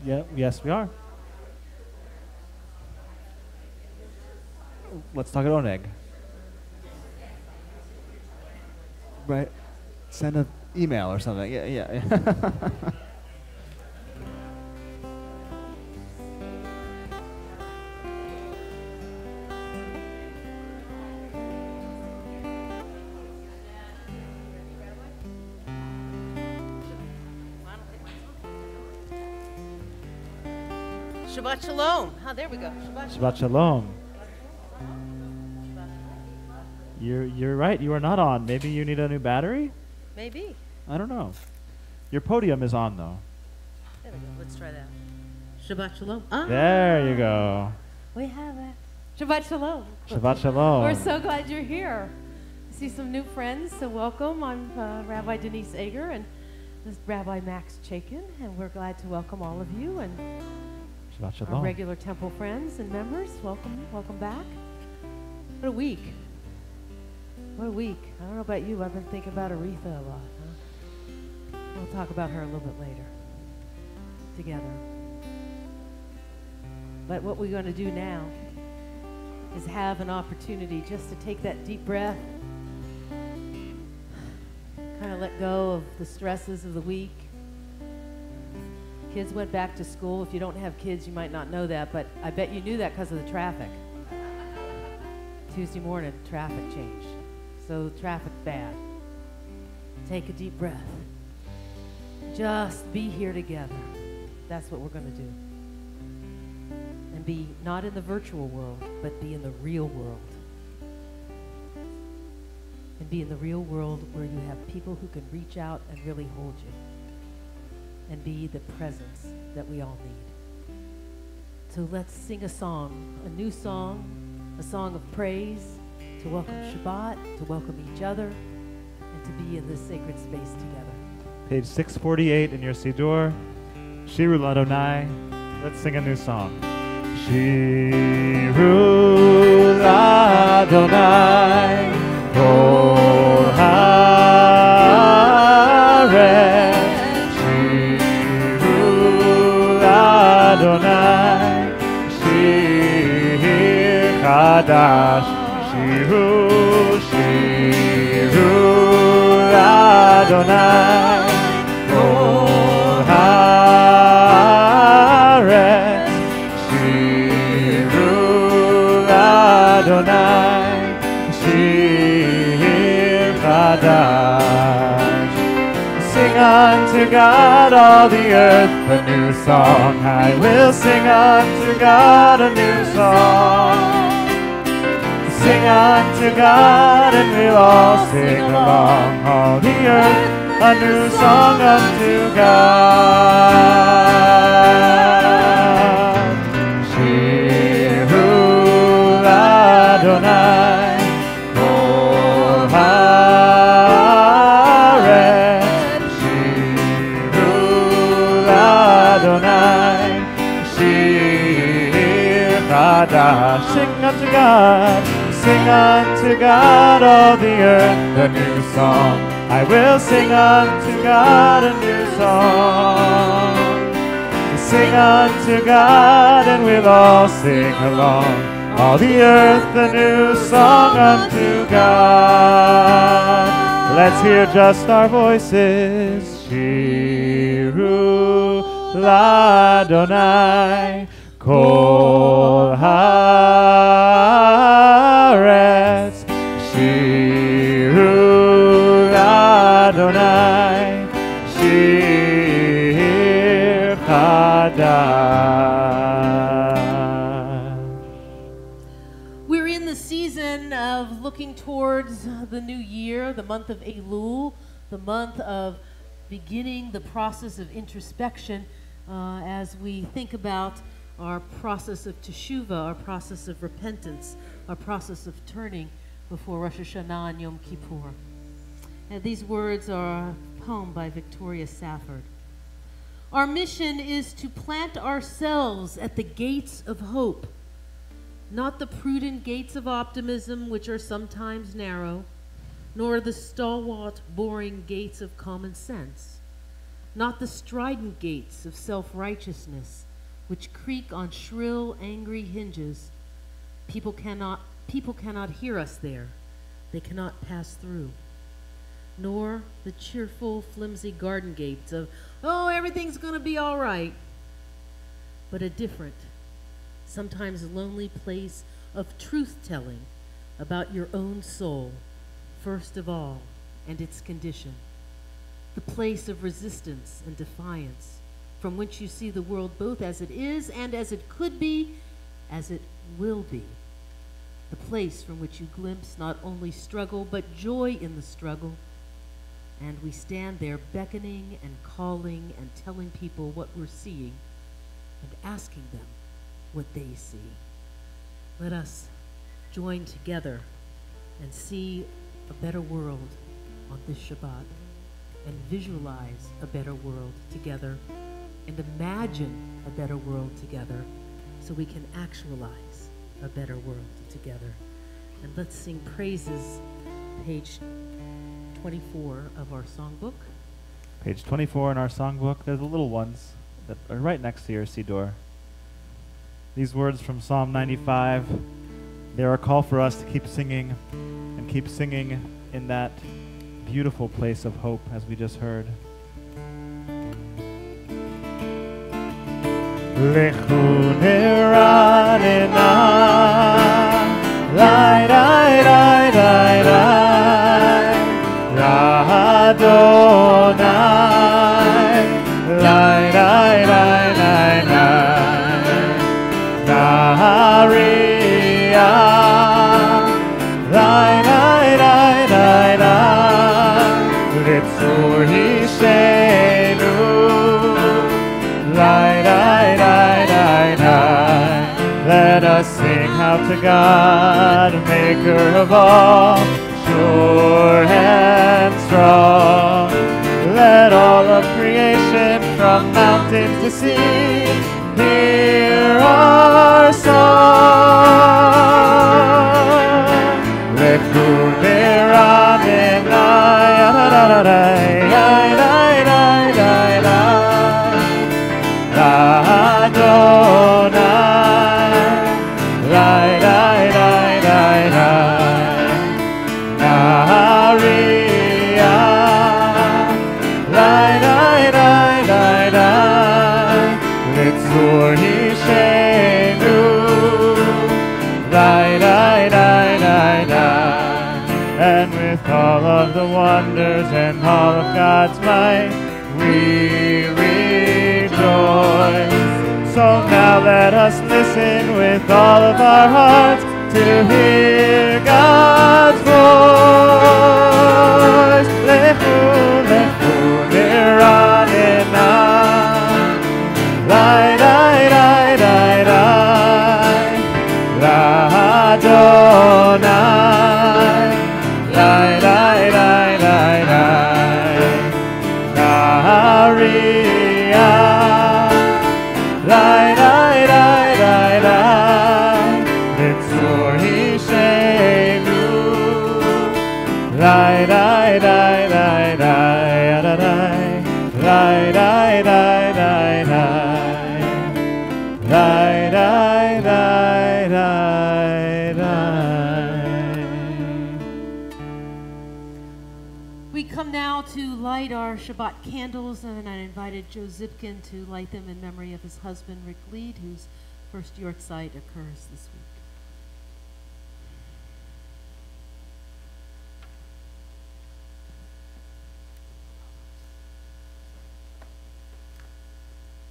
Yeah, yes, we are. Let's talk about egg. Right. Send an email or something. Yeah, yeah. Shabbat Shalom. Oh, there we go. Shabbat Shalom. You're right. You are not on. Maybe you need a new battery? Maybe. I don't know. Your podium is on, though. There we go. Let's try that. Shabbat Shalom. Ah, There you go. We have it. Shabbat Shalom. Shabbat Shalom. We're so glad you're here. I see some new friends, so welcome. I'm Rabbi Denise Ager, and this is Rabbi Max Chaikin, and we're glad to welcome all of you and Shabbat Shalom. our regular temple friends and members. Welcome, welcome back. What a week. What a week. I don't know about you, I've been thinking about Aretha a lot. Huh? We'll talk about her a little bit later together. But what we're going to do now is have an opportunity just to take that deep breath, kind of let go of the stresses of the week. Kids went back to school. If you don't have kids, you might not know that, but I bet you knew that because of the traffic. Tuesday morning, traffic changed. So traffic bad. Take a deep breath. Just be here together. That's what we're going to do. And be not in the virtual world, but be in the real world. And be in the real world where you have people who can reach out and really hold you. And be the presence that we all need. So let's sing a song, a new song, a song of praise, to welcome Shabbat, to welcome each other, and to be in this sacred space together. Page 648 in your Siddur. Shiru Ladonai. Let's sing a new song. Shiru Ladonai. Kol Haaretz. Shiru Ladonai. Shir Chadash. Shiru, Shiru Adonai, Kol Haaretz. Shiru Adonai, Shir Chadash. Sing unto God all the earth a new song. I will sing unto God a new song. Sing unto God, and we'll all sing along. All the earth, a new song unto God. Shiru Adonai, Kol Haaretz. Shiru Adonai, Shir Chadash. Sing unto God. Sing unto God, all the earth, a new song. I will sing unto God a new song. Sing unto God, and we'll all sing along. All the earth, a new song unto God. Let's hear just our voices. Shiru Ladonai, Kol Haaretz. Shiru Adonai, Shir Chadash. We're in the season of looking towards the new year, the month of Elul, the month of beginning the process of introspection as we think about our process of teshuvah, our process of repentance, our process of turning before Rosh Hashanah and Yom Kippur. And these words are a poem by Victoria Safford. Our mission is to plant ourselves at the gates of hope, not the prudent gates of optimism, which are sometimes narrow, nor the stalwart, boring gates of common sense, not the strident gates of self-righteousness, which creak on shrill, angry hinges. People cannot hear us there. They cannot pass through. Nor the cheerful, flimsy garden gates of, oh, everything's going to be all right. But a different, sometimes lonely place of truth-telling about your own soul, first of all, and its condition. The place of resistance and defiance, from which you see the world both as it is and as it could be, as it will be. The place from which you glimpse not only struggle, but joy in the struggle. And we stand there beckoning and calling and telling people what we're seeing and asking them what they see. Let us join together and see a better world on this Shabbat, and visualize a better world together, and imagine a better world together, so we can actualize a better world together. And let's sing praises, page 24 of our songbook. Page 24 in our songbook. They're the little ones that are right next to your Siddur. These words from Psalm 95, they are a call for us to keep singing, and keep singing in that beautiful place of hope, as we just heard. Lechu neranena, lai lai lai lai lai, Adonai, lai lai lai lai lai, Nahariya, lai lai lai lai lai, Litzur Hishenu, lai lai lai lai lai. Let us sing out to God, maker of all, sure and strong. Let all of creation, from mountains to sea, hear our song. Lechu neranena, Adonai, lai lai lai lai lai, Nahariya, lai lai lai lai lai, Litzur Hishenu, lai lai lai lai lai. And with all of the wonders and all of God's might, we rejoice. So now let us listen with all of our hearts to hear God's voice. Lechu, lechu, neranena, lai, lai, lai, lai, lai, Adonai, lai, lai, lai, lai, lai, Nahariya, lai, lai, lai, lai, lai, Litzur Hishenu, lai, lai, lai, lai, lai, Adonai, lai, lai, lai, lai, lai, lai, lai, lai, lai, lai. We come now to light our Shabbat candles, and I invited Joe Zipkin to light them in memory of his husband, Rick Lead, whose first Yortzeit occurs this week.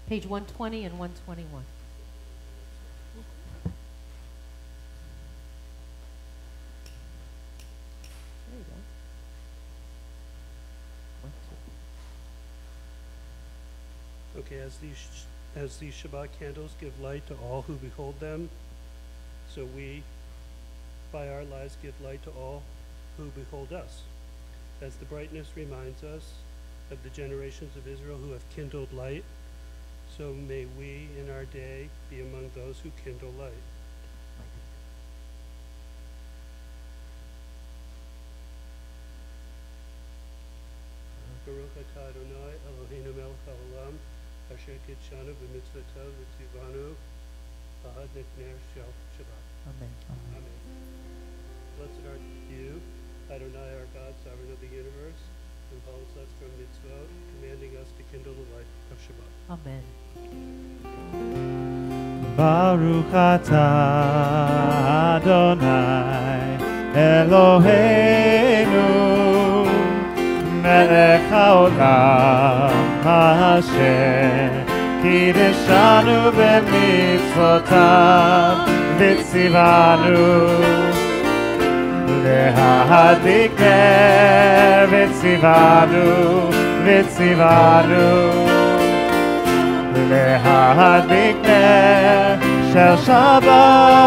Page 120 and 121. There you go. Okay, as these Shabbat candles give light to all who behold them, so we, by our lives, give light to all who behold us. As the brightness reminds us of the generations of Israel who have kindled light, so may we in our day be among those who kindle light. Baruch atah Adonai Eloheinu melech haolam, asher kitshanu b'mitzvotav v'tzivanu ahad nekner shel Shabbat. Amen. Amen. Blessed art you, Adonai, our God, sovereign of the universe, who calls us from mitzvot, commanding us to kindle the light of Shabbat. Amen. Baruch atah Adonai Eloheinu melech haolam asher קידשנו במצוותיו וציוונו להדליק נר וציוונו להדליק נר של שבת.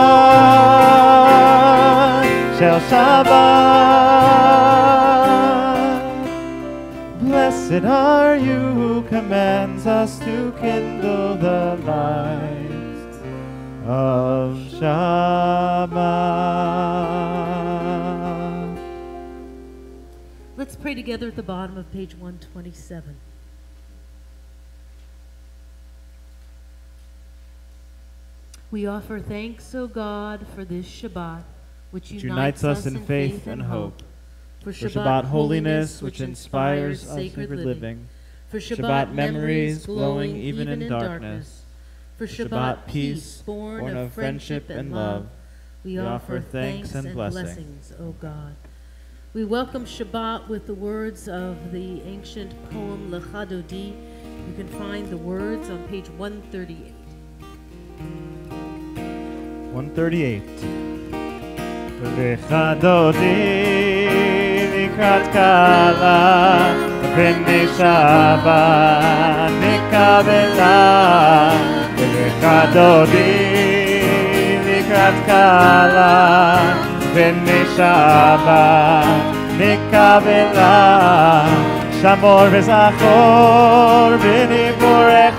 Blessed are you who commands us to kindle the light of Shabbat. Let's pray together at the bottom of page 127. We offer thanks, O God, for this Shabbat, which unites us in faith and hope. For Shabbat holiness, which inspires sacred living. For Shabbat memories glowing even in darkness. For Shabbat peace born of friendship and love. We offer thanks and blessings, O God. We welcome Shabbat with the words of the ancient poem Lecha Dodi. You can find the words on page 138. 138. Lecha Dodi לקראת קלה בני שבת נקבלה lecha dodi לקראת קלה בני שבת נקבלה שמור וזכור בדיבורך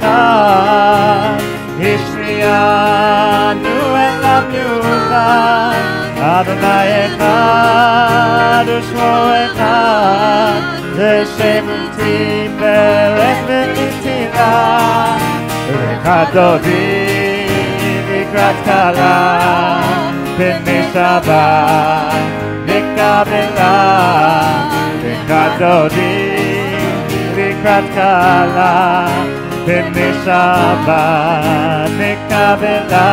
השמיענו אל המיוחד אדוני אחד ושמו אחד לשם תפארת ונתינה lecha dodi לקראת קלה בני שבת נקבלה lecha dodi לקראת קלה בני שבת נקבלה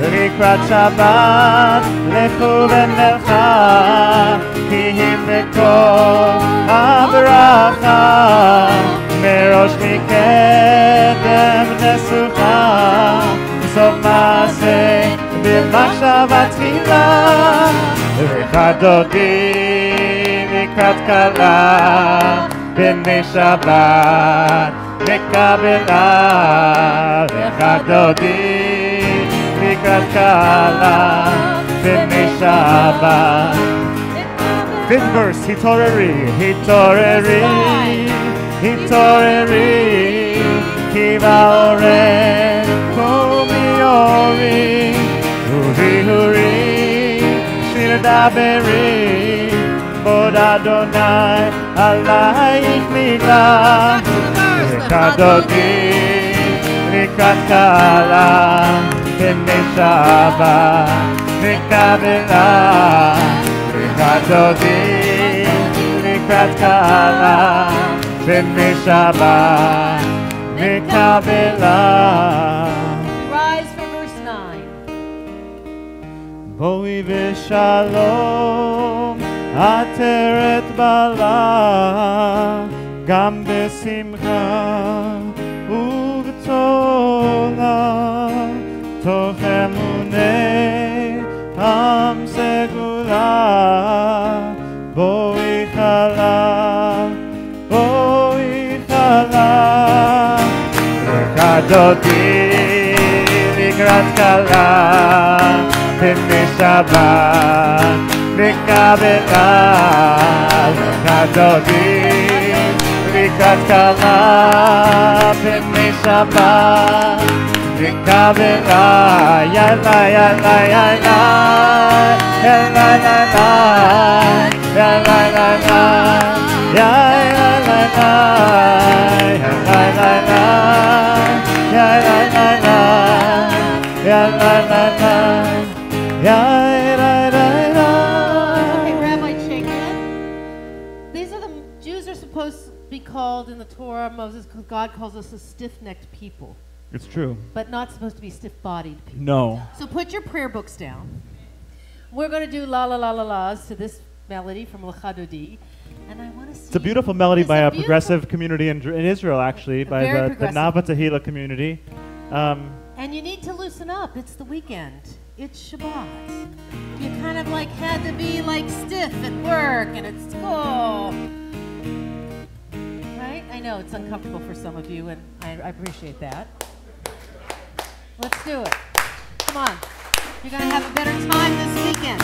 לקראת שבת לכו ונלכה כי אם בכל הברכה מראש מקדם נסוכה סוף מעשה במחשבה תחילה lecha dodi לקראת קלה בני שבת נקבלה lecha dodi לקראת קלה בני שבת. Fifth verse, התעוררי כי באורן קומי אורי הורי שיר דברי כבוד אדוני עלייך נגלה lecha dodi לקראת קלה בני שבת נקבלה lecha dodi לקראת קלה בני שבת נקבלה. Rise for verse 9. בואי בשלום עטרת בעלה גם בשמחה ובצולה תוך אמוני עם סגולה בואי חלה lecha dodi לקראת קלה בני שבת נקבלה lecha dodi לקראת קלה בני שבת נקבלה יאללה יאללה יאללה יאללה יאללה יאללה יאללה יאללה יאללה be called in the Torah, God calls us a stiff-necked people, It's true. but not supposed to be stiff-bodied people. No. So put your prayer books down. We're going to do la la la la la's to this melody from Lecha Dodi, and I want to see. It's a beautiful melody It's by a beautiful- progressive community in Israel, actually, by very the progressive. Nava Tehillah community. And you need to loosen up. It's the weekend. It's Shabbat. You kind of like had to be like stiff at work and at school. Right? I know it's uncomfortable for some of you, and I appreciate that. Let's do it. Come on. You're going to have a better time this weekend.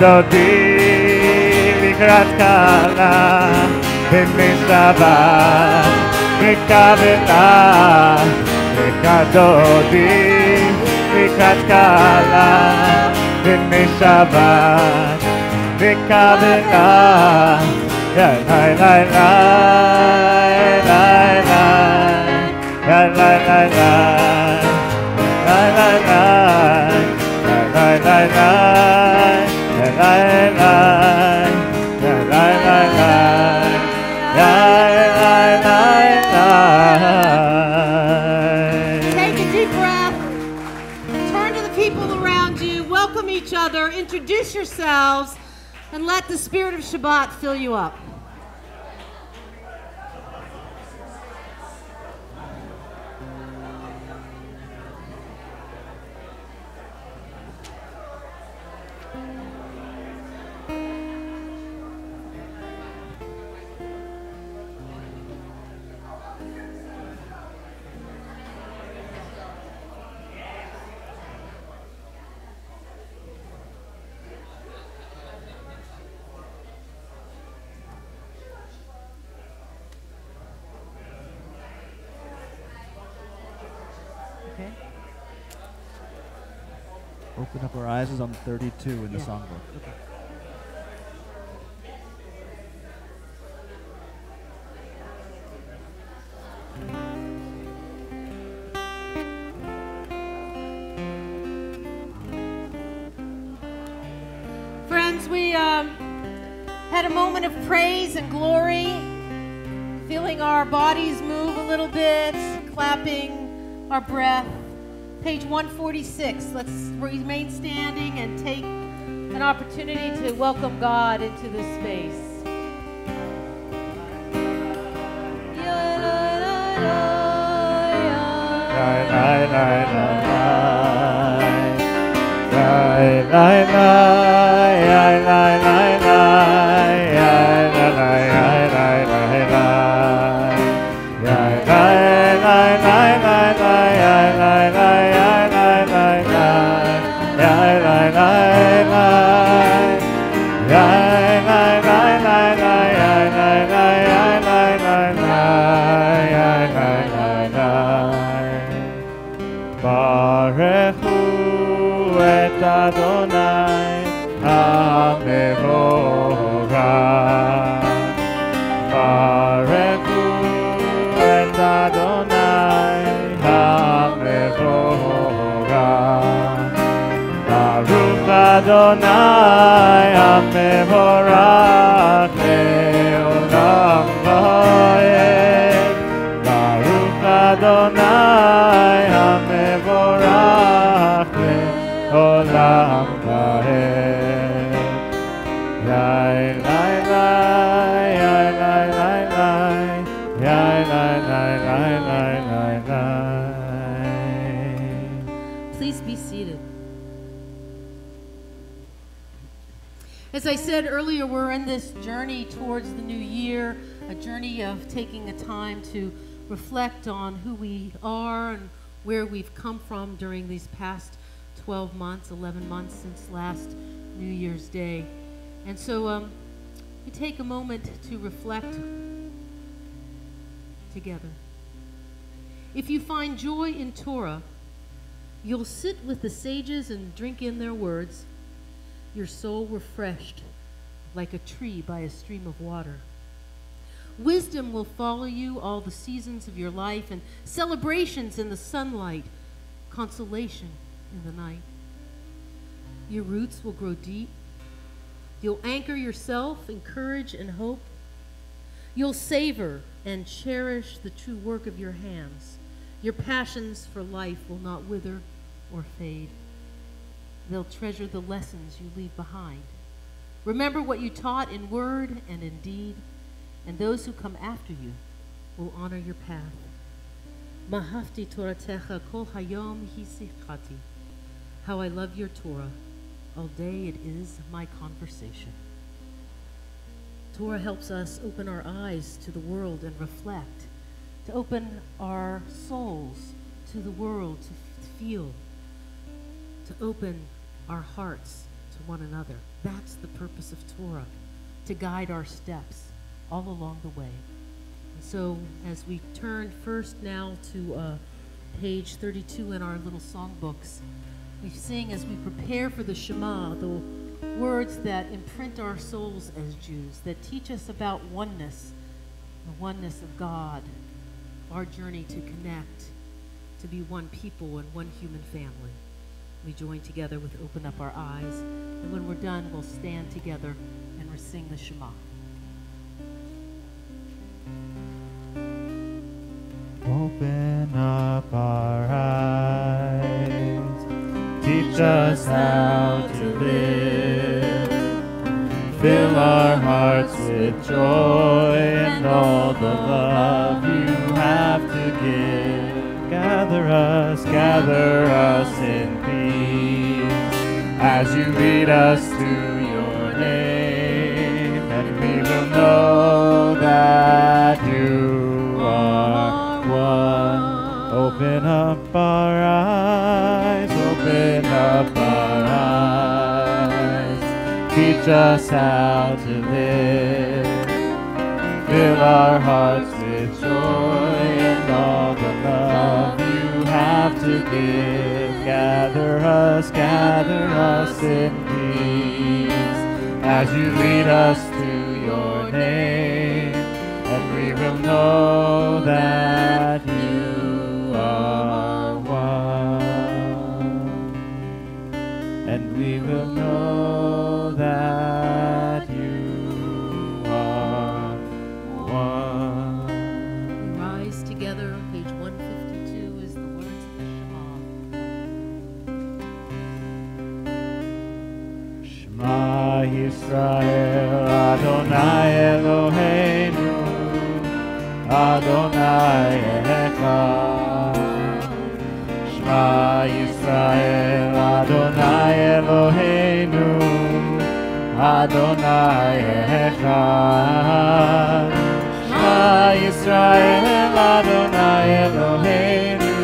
דודי לקראת קלה במשבת מקבלה דודי לקראת קלה במשבת מקבלה יא לי לי Take a deep breath. Turn to the people around you. Welcome each other. Introduce yourselves. And let the spirit of Shabbat fill you up. Open Up Our Eyes is on 32 in the songbook. Friends, we had a moment of praise and glory, feeling our bodies move a little bit, clapping our breath. Page 146. Let's remain standing and take an opportunity to welcome God into this space. Adonai HaMevorach Barechu et Adonai HaMevorach Baruch Adonai HaMevorach Leolam Adonai HaMevorach Le'olam Vaed. Yai lai lai, yai lai lai lai, yai lai lai lai lai lai lai. Please be seated. As I said earlier, we're in this journey towards the new year, a journey of taking a time to reflect on who we are and where we've come from during these past 12 months, 11 months since last New Year's Day. And so we take a moment to reflect together. If you find joy in Torah, you'll sit with the sages and drink in their words, your soul refreshed like a tree by a stream of water. Wisdom will follow you all the seasons of your life, and celebrations in the sunlight, consolation in the night. Your roots will grow deep. You'll anchor yourself in courage and hope. You'll savor and cherish the true work of your hands. Your passions for life will not wither or fade. They'll treasure the lessons you leave behind. Remember what you taught in word and in deed, and those who come after you will honor your path. Mahafti Toratecha kol hayom hisichati. How I love your Torah. All day it is my conversation. Torah helps us open our eyes to the world and reflect, to open our souls to the world, to feel, to open our hearts to one another. That's the purpose of Torah, to guide our steps all along the way. And so as we turn first now to page 32 in our little songbooks, we sing as we prepare for the Shema, the words that imprint our souls as Jews, that teach us about oneness, the oneness of God, our journey to connect, to be one people and one human family. We join together with Open Up Our Eyes, and when we're done, we'll stand together and sing the Shema. Open up our eyes, teach us how to live, fill our hearts with joy and all the love you have to give. Gather us in peace, as you lead us to your name, and we will know that you are one. Open up our eyes, open up our eyes, teach us how to live, fill our hearts with joy and all the love you have to give. Gather us in peace, as you lead us to your name, and we will know that you are one, and we will know that you are one. We rise together on page 152 is the words of the Shema. Shema Yisrael, Adonai Eloheinu, Adonai Echad. Shema Yisrael, Adonai Eloheinu, Adonai Echad. Shema Yisrael, Adonai Eloheinu,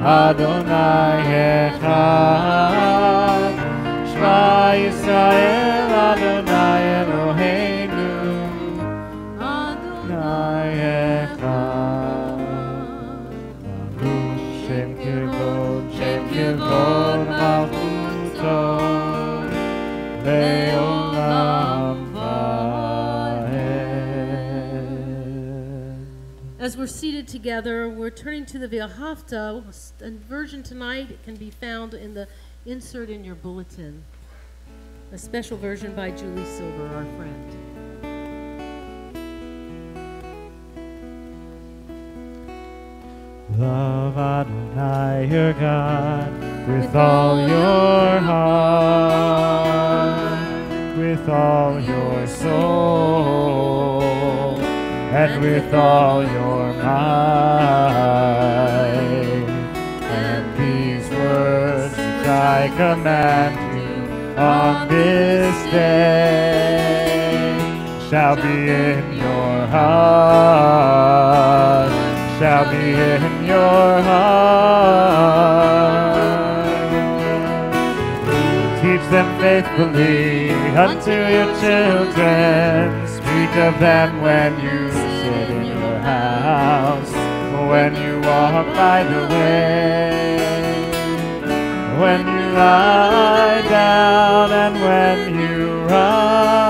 Adonai Echad. Shema Yisrael, Adonai Eloheinu, Adonai Echad. Baruch Shem Kivod Malchuto, Le'olam Vaed. As we're seated together, we're turning to the V'ahavta. A version tonight can be found in the insert in your bulletin. A special version by Julie Silver, our friend. Love Adonai your God with all your heart, with all your soul, and with all your might. And these words which I command you on this day shall be in your heart, shall be in your heart. Teach them faithfully unto your children. Speak of them when you sit in your house, when you walk by the way, when you lie down, and when you rise.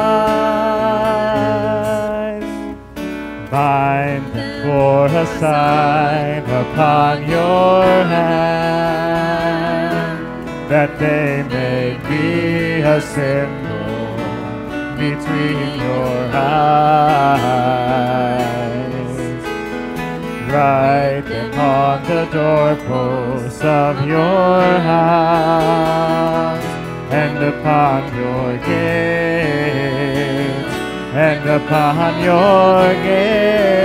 Bind them for a sign upon your hand, that they may be a symbol between your eyes. Write them on the doorposts of your house, and upon your gates, and upon your gates.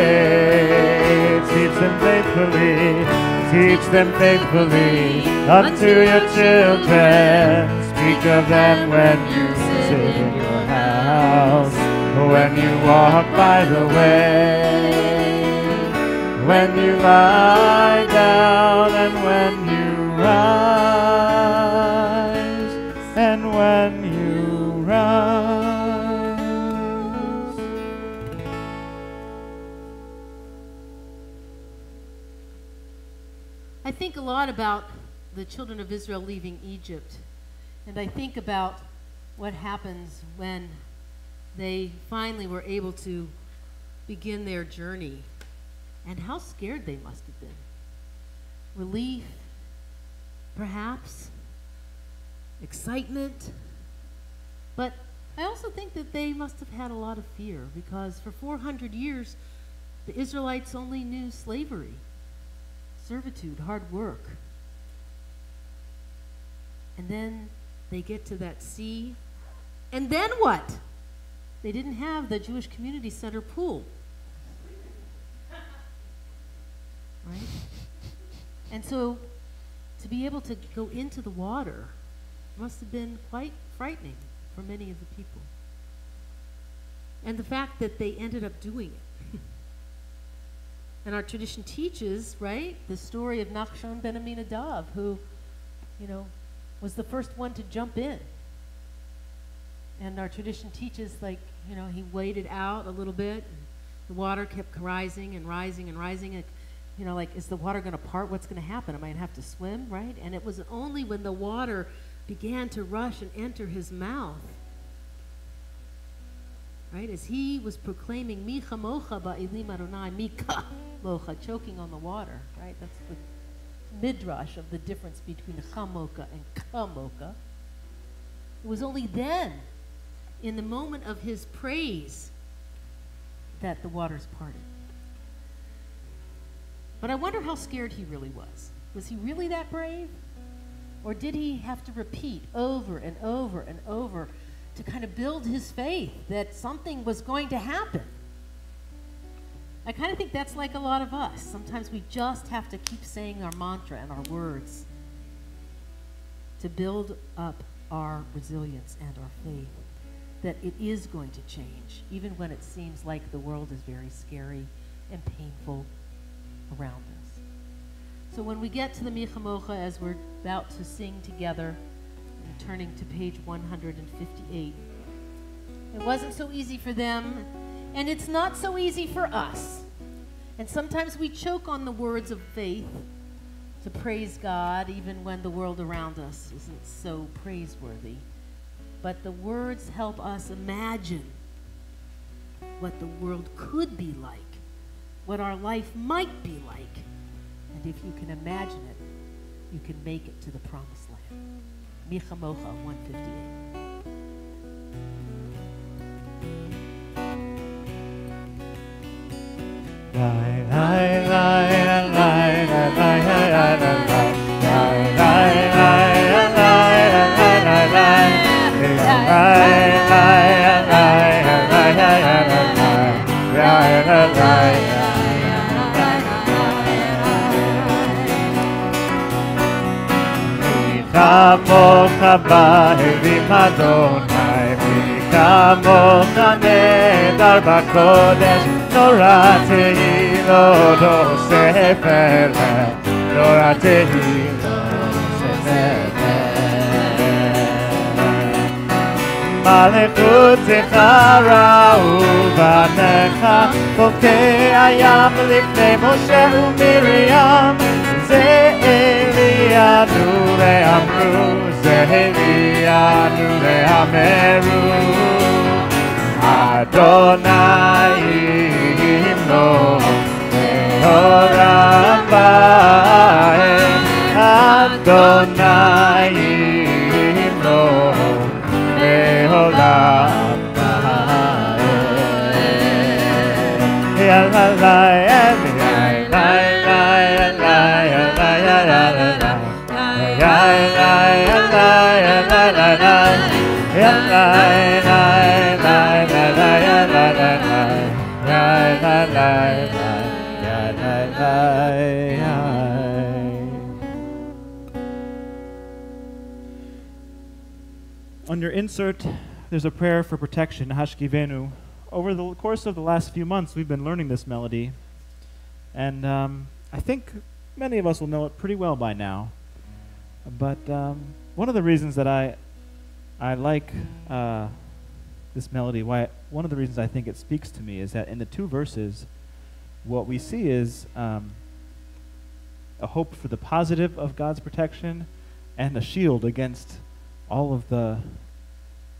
Teach them faithfully, teach them faithfully unto your children. Speak of them when you sit in your house, when you walk by the way, when you lie down, and when you rise, and when you rise. I think a lot about the children of Israel leaving Egypt, and I think about what happens when they finally were able to begin their journey, and how scared they must have been. Relief, perhaps, excitement, but I also think that they must have had a lot of fear, because for 400 years the Israelites only knew slavery, servitude, hard work. And then they get to that sea, and then what? They didn't have the Jewish Community Center pool. Right? And so to be able to go into the water must have been quite frightening for many of the people. And the fact that they ended up doing it. And our tradition teaches, right, the story of Nachshon ben Aminadav, who, was the first one to jump in. And our tradition teaches, he waited out a little bit, and the water kept rising and rising and rising. And, is the water going to part? What's going to happen? Am I going to have to swim, right? And it was only when the water began to rush and enter his mouth, right, as he was proclaiming, Micha mocha ba'ilim Adonai, Mika mocha, choking on the water, right? That's the midrash of the difference between chamoka and kamoka. It was only then, in the moment of his praise, that the waters parted. But I wonder how scared he really was. Was he really that brave? Or did he have to repeat over and over and over to kind of build his faith that something was going to happen? I kind of think that's like a lot of us. Sometimes we just have to keep saying our mantra and our words to build up our resilience and our faith that it is going to change, even when it seems like the world is very scary and painful around us. So when we get to the Micha Mocha, as we're about to sing together, and turning to page 158, it wasn't so easy for them, and it's not so easy for us. And sometimes we choke on the words of faith to praise God, even when the world around us isn't so praiseworthy. But the words help us imagine what the world could be like, what our life might be like. And if you can imagine it, you can make it to the promised land. Micha Mocha 158. Lai, lai, lai, lai, lai, ברוך הבא אלים אדוני מי כמוך נהדר בקודש נורא תהילות ספר נורא תהילות ספר מלכותך ראו בניך חוקי הים לפני משה ומרים זה אלינו ואמרו זה אלינו ואמרו אדוני ימלוך לעולם ועד אדוני ימלוך לעולם ועד On your insert, there's a prayer for protection, Hashkivenu. Over the course of the last few months, we've been learning this melody, and I think many of us will know it pretty well by now. But one of the reasons that I like this melody, one of the reasons I think it speaks to me is that in the two verses, what we see is a hope for the positive of God's protection and a shield against all of the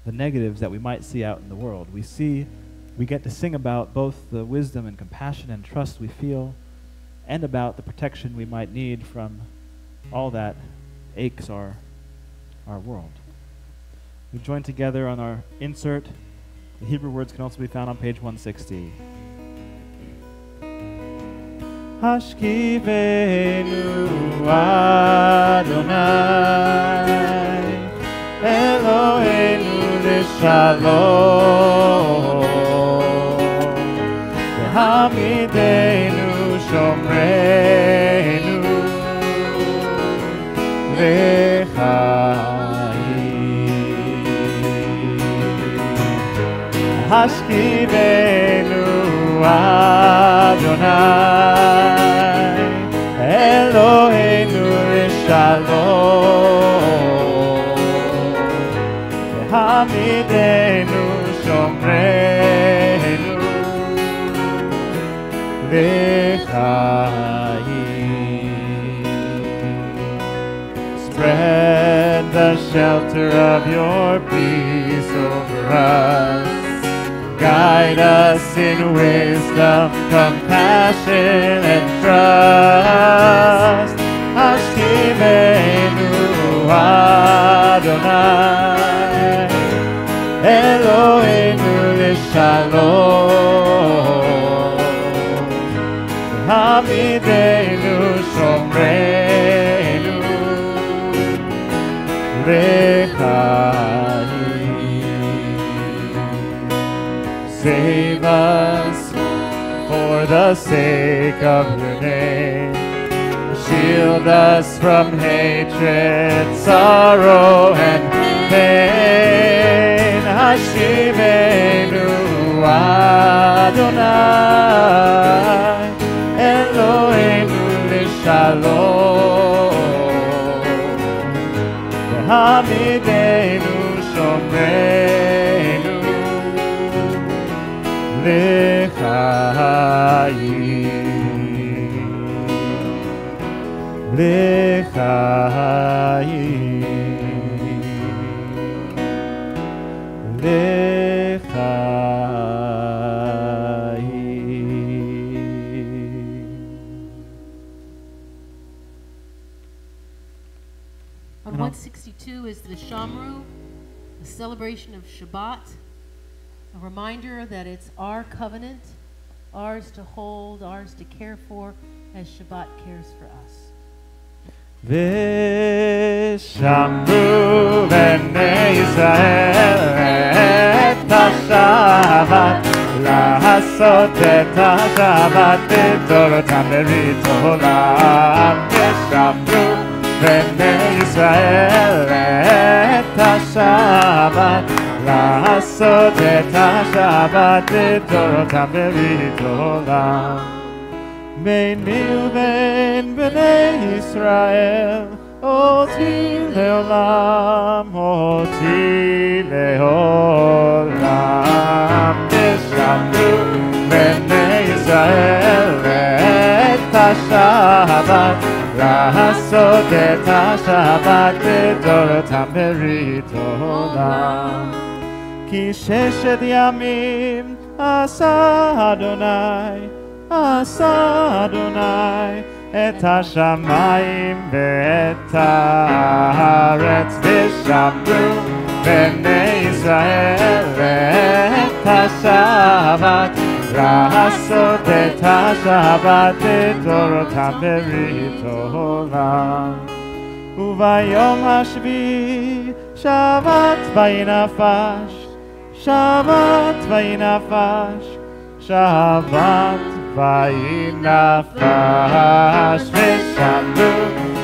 negatives that we might see out in the world. We get to sing about both the wisdom and compassion and trust we feel and about the protection we might need from all that aches our world. We join together on our insert. The Hebrew words can also be found on page 160. Hashkivenu Adonai Eloheinu לשלום והעמידנו שומרנו לחיים השכיבנו אדוני אלוהינו לשלום והעמידנו שומרנו לחיים. Spread the shelter of your peace over us. Guide us in wisdom, compassion, and trust. Hashkivenu Adonai Eloheinu לשלום העמידנו שומרנו לחיים. Save us for the sake of your name. Shield us from hatred, sorrow, and pain. Hashivenu Adonai Eloheinu לשלום והעמידנו שומרנו לחיים. לחיים. On 162 is the Shamru, the celebration of Shabbat, a reminder that it's our covenant, ours to hold, ours to care for, as Shabbat cares for us. ושמרו בני ישראל את השבת לעשות את השבת בתורתם ברית עולם. ושמרו בני ישראל את השבת, לעשות את השבת לדורותם ברית עולם. ביני ובין בני ישראל אותי לעולם, אותי לעולם. ושמרו בני ישראל את השבת, לעשות את השבת לדורותם ברית עולם. כי ששת ימים עשה אדוני, עשה אדוני את השמיים ואת הארץ. ושמרו בני ישראל את השבת, לעשות את השבת לדורותם ברית עולם. וביום השביעי שבת ויהי נפש, שבת ויהי נפש, שבת ויהי נפש. ושמרו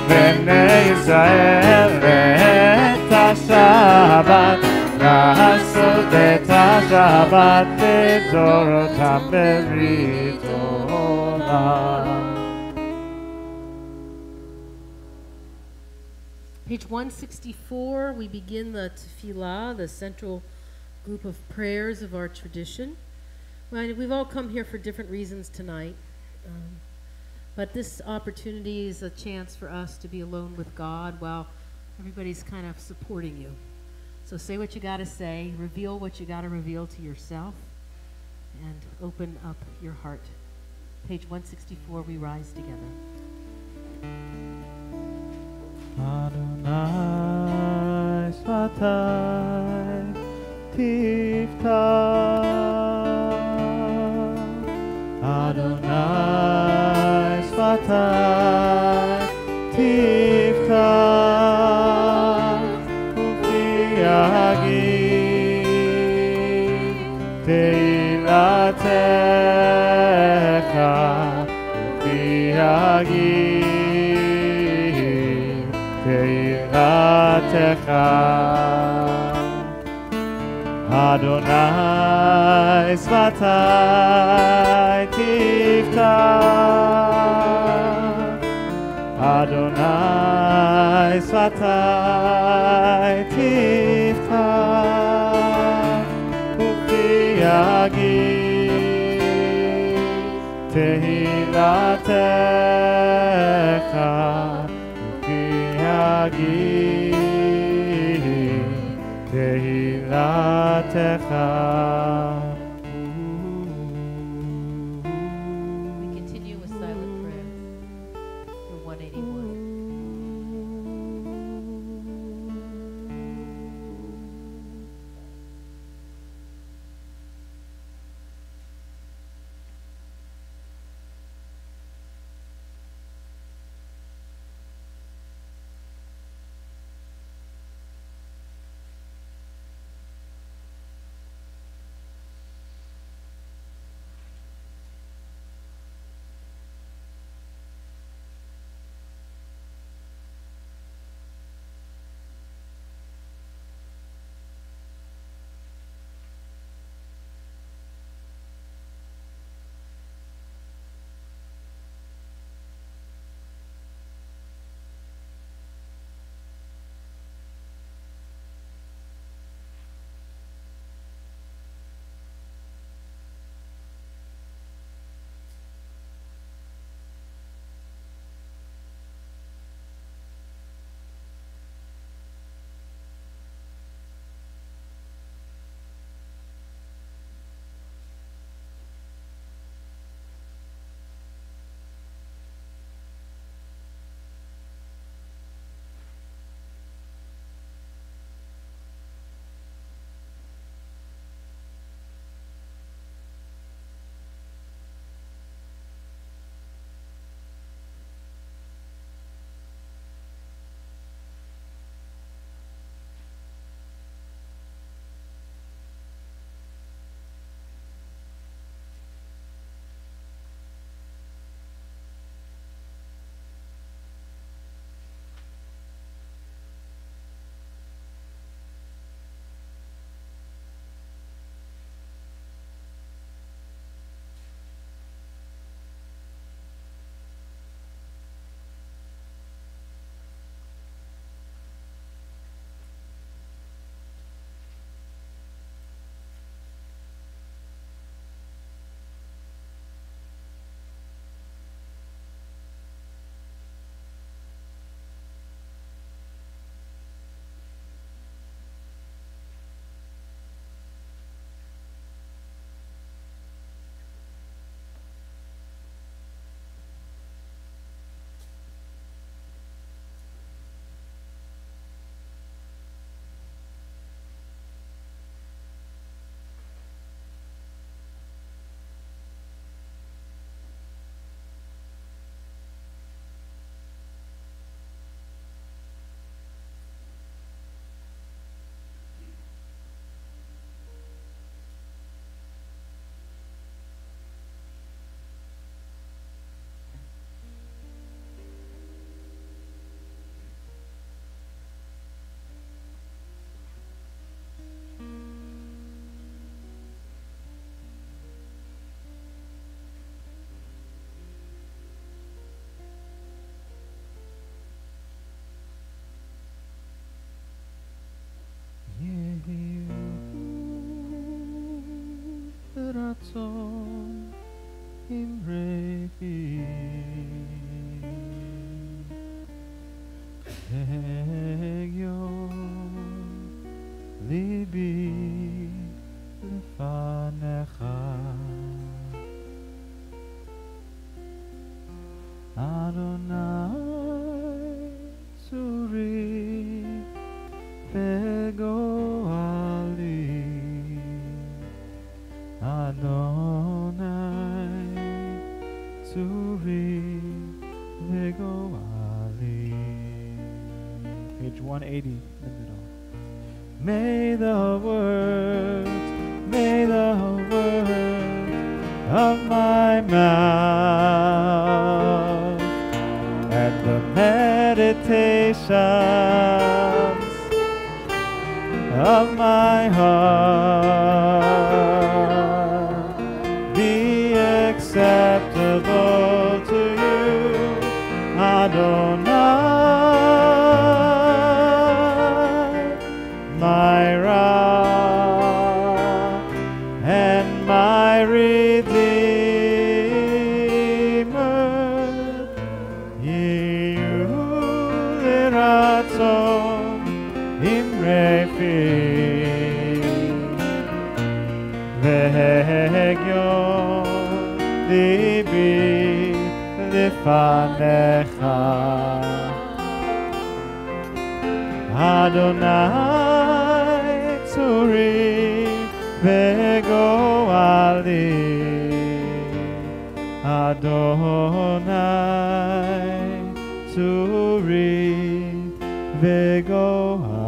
בני ישראל את השבת, לעשות את השבת לדורותם ברית עולם. Page 164, we begin the tefillah, the central group of prayers of our tradition. Well, we've all come here for different reasons tonight, but this opportunity is a chance for us to be alone with God while everybody's kind of supporting you. So say what you got to say, reveal what you got to reveal to yourself, and open up your heart. Page 164, we rise together. Adonai Svatai Tiftach, Adonai Svatai Tiftach, Ufi Yagid Teilatecha, Ufi Yagid Teilatecha. Adonai Svatai Tiftach, Adonai Svatai Tiftach, Ufi Yagid Teilatecha, Ufi Yagid Tehilatecha. We continue with silent prayer for 181. ratzon imrefi Egyon libi lefanecha Adonai Tzuri Vegoali Adonai Tzuri Vegoali Page 180 in the middle. May the words of my mouth and the meditations of my heart be acceptable to you, Adonai, my Ra and my Redeemer. Ratzon imrefi vehegyon libi lefanecha Adonai tzuri vegoali Adonai tzuri vegoali.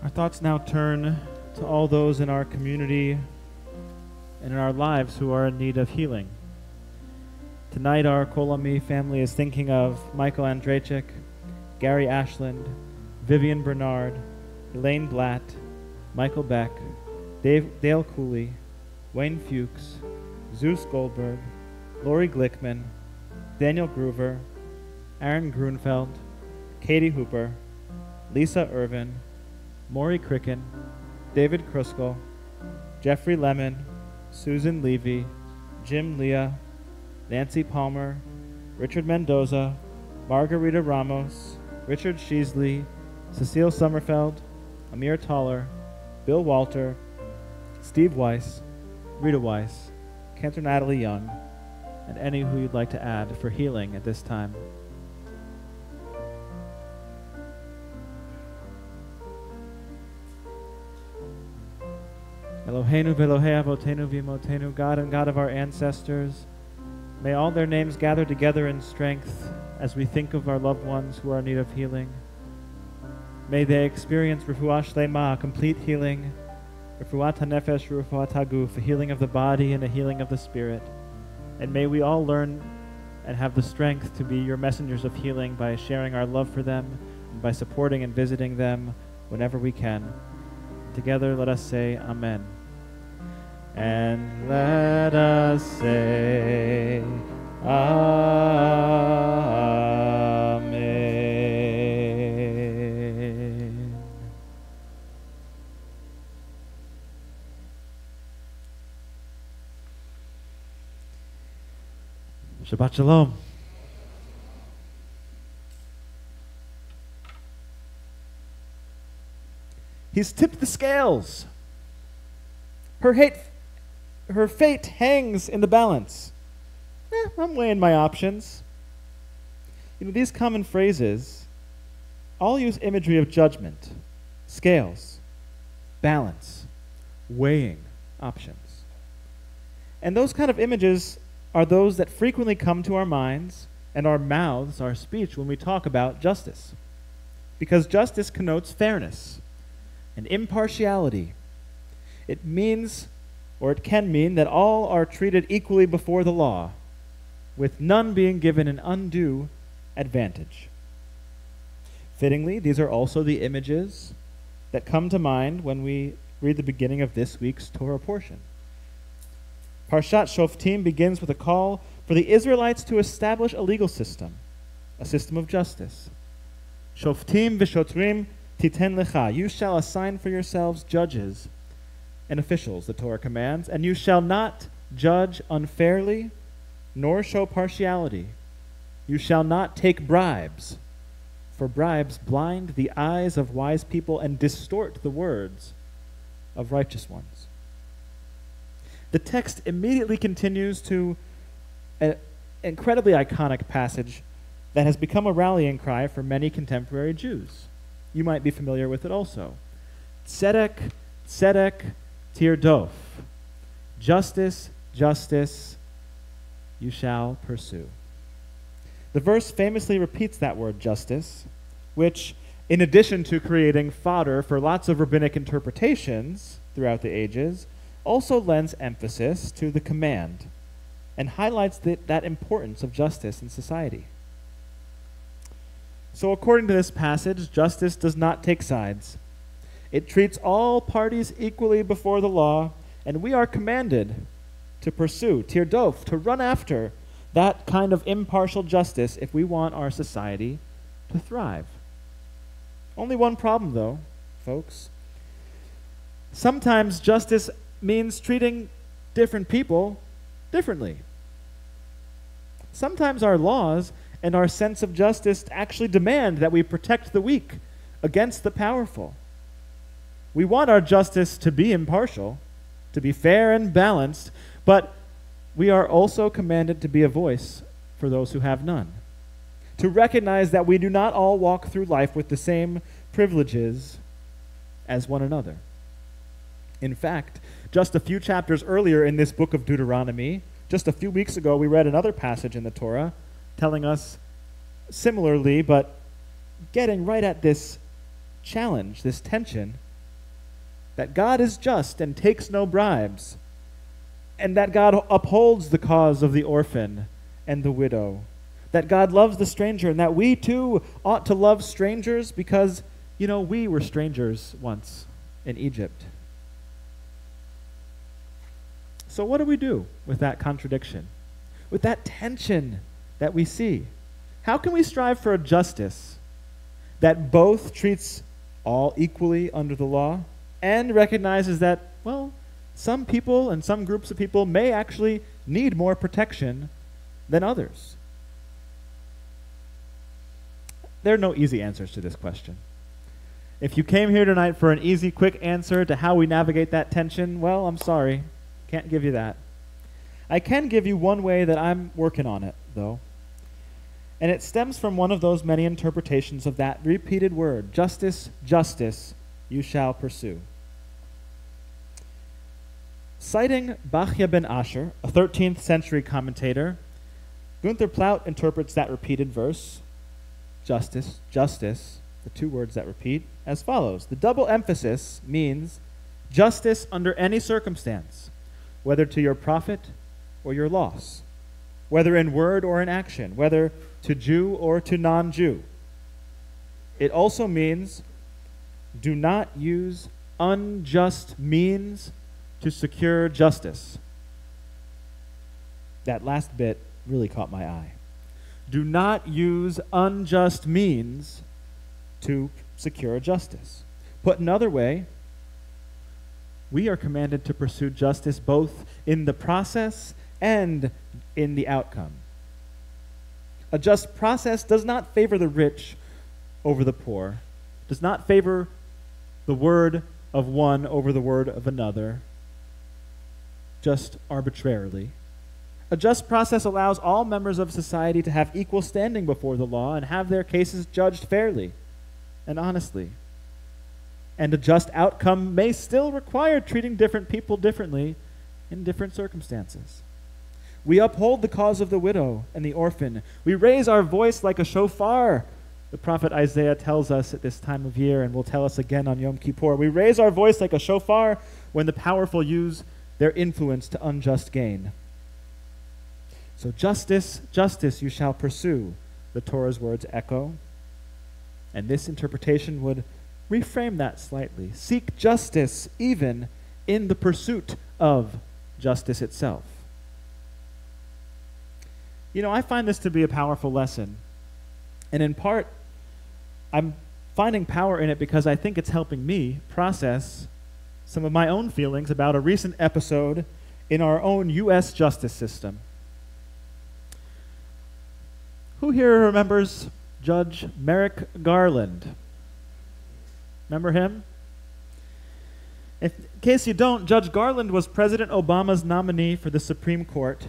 Our thoughts now turn to all those in our community and in our lives who are in need of healing. Tonight our Kol Ami family is thinking of Michael Andrejczyk, Gary Ashland, Vivian Bernard, Elaine Blatt, Michael Beck, Dale Cooley, Wayne Fuchs, Zeus Goldberg, Lori Glickman, Daniel Groover, Aaron Grunfeld, Katie Hooper, Lisa Irvin, Maury Cricken, David Kruskal, Jeffrey Lemon, Susan Levy, Jim Leah, Nancy Palmer, Richard Mendoza, Margarita Ramos, Richard Sheasley, Cecile Sommerfeld, Amir Toller, Bill Walter, Steve Weiss, Rita Weiss, Cantor Natalie Young, and any who you'd like to add for healing at this time. Eloheinu v'Elohei avotenu v'imotenu, God and God of our ancestors, may all their names gather together in strength as we think of our loved ones who are in need of healing. May they experience refuah shlema, complete healing, refuat hanefesh, refuat haguf, a healing of the body and a healing of the spirit. And may we all learn and have the strength to be your messengers of healing by sharing our love for them and by supporting and visiting them whenever we can. Together, let us say Amen. And let us say Amen. Shabbat Shalom. He's tipped the scales. Her fate hangs in the balance. I'm weighing my options. These common phrases all use imagery of judgment, scales, balance, weighing options. And those kind of images are those that frequently come to our minds and our mouths, our speech, when we talk about justice. Because justice connotes fairness and impartiality. It means, or it can mean, that all are treated equally before the law, with none being given an undue advantage. Fittingly, these are also the images that come to mind when we read the beginning of this week's Torah portion. Parshat Shoftim begins with a call for the Israelites to establish a legal system, a system of justice. Shoftim v'shotrim titen lecha. You shall assign for yourselves judges and officials, the Torah commands, and you shall not judge unfairly, nor show partiality. You shall not take bribes, for bribes blind the eyes of wise people and distort the words of righteous ones. The text immediately continues to an incredibly iconic passage that has become a rallying cry for many contemporary Jews. You might be familiar with it also. Tzedek, tzedek, tirdof. Justice, justice, you shall pursue. The verse famously repeats that word justice, which, in addition to creating fodder for lots of rabbinic interpretations throughout the ages, also lends emphasis to the command and highlights that importance of justice in society. So according to this passage, justice does not take sides. It treats all parties equally before the law, and we are commanded to pursue, tirdof, to run after that kind of impartial justice if we want our society to thrive. Only one problem, though, folks. Sometimes justice means treating different people differently. Sometimes our laws and our sense of justice actually demand that we protect the weak against the powerful. We want our justice to be impartial, to be fair and balanced, but we are also commanded to be a voice for those who have none, to recognize that we do not all walk through life with the same privileges as one another. In fact, just a few chapters earlier in this book of Deuteronomy, just a few weeks ago, we read another passage in the Torah telling us similarly, but getting right at this challenge, this tension, that God is just and takes no bribes, and that God upholds the cause of the orphan and the widow, that God loves the stranger, and that we too ought to love strangers because, we were strangers once in Egypt. So what do we do with that contradiction, with that tension that we see? How can we strive for a justice that both treats all equally under the law and recognizes that, some people and some groups of people may actually need more protection than others? There are no easy answers to this question. If you came here tonight for an easy, quick answer to how we navigate that tension, I'm sorry. Can't give you that. I can give you one way that I'm working on it, though. And it stems from one of those many interpretations of that repeated word, justice, justice, you shall pursue. Citing Bachya ben Asher, a 13th century commentator, Gunther Plaut interprets that repeated verse, justice, justice, the two words that repeat, as follows. The double emphasis means justice under any circumstance, whether to your profit or your loss, whether in word or in action, whether to Jew or to non-Jew. It also means do not use unjust means to secure justice. That last bit really caught my eye. Do not use unjust means to secure justice. Put another way, we are commanded to pursue justice both in the process and in the outcome. A just process does not favor the rich over the poor, does not favor the word of one over the word of another, just arbitrarily. A just process allows all members of society to have equal standing before the law and have their cases judged fairly and honestly. And a just outcome may still require treating different people differently in different circumstances. We uphold the cause of the widow and the orphan. We raise our voice like a shofar, the prophet Isaiah tells us at this time of year, and will tell us again on Yom Kippur. We raise our voice like a shofar when the powerful use their influence to unjust gain. So justice, justice you shall pursue, the Torah's words echo. And this interpretation would reframe that slightly. Seek justice even in the pursuit of justice itself. You know, I find this to be a powerful lesson. And in part, I'm finding power in it because I think it's helping me process some of my own feelings about a recent episode in our own U.S. justice system. Who here remembers Judge Merrick Garland? Remember him? In case you don't, Judge Garland was President Obama's nominee for the Supreme Court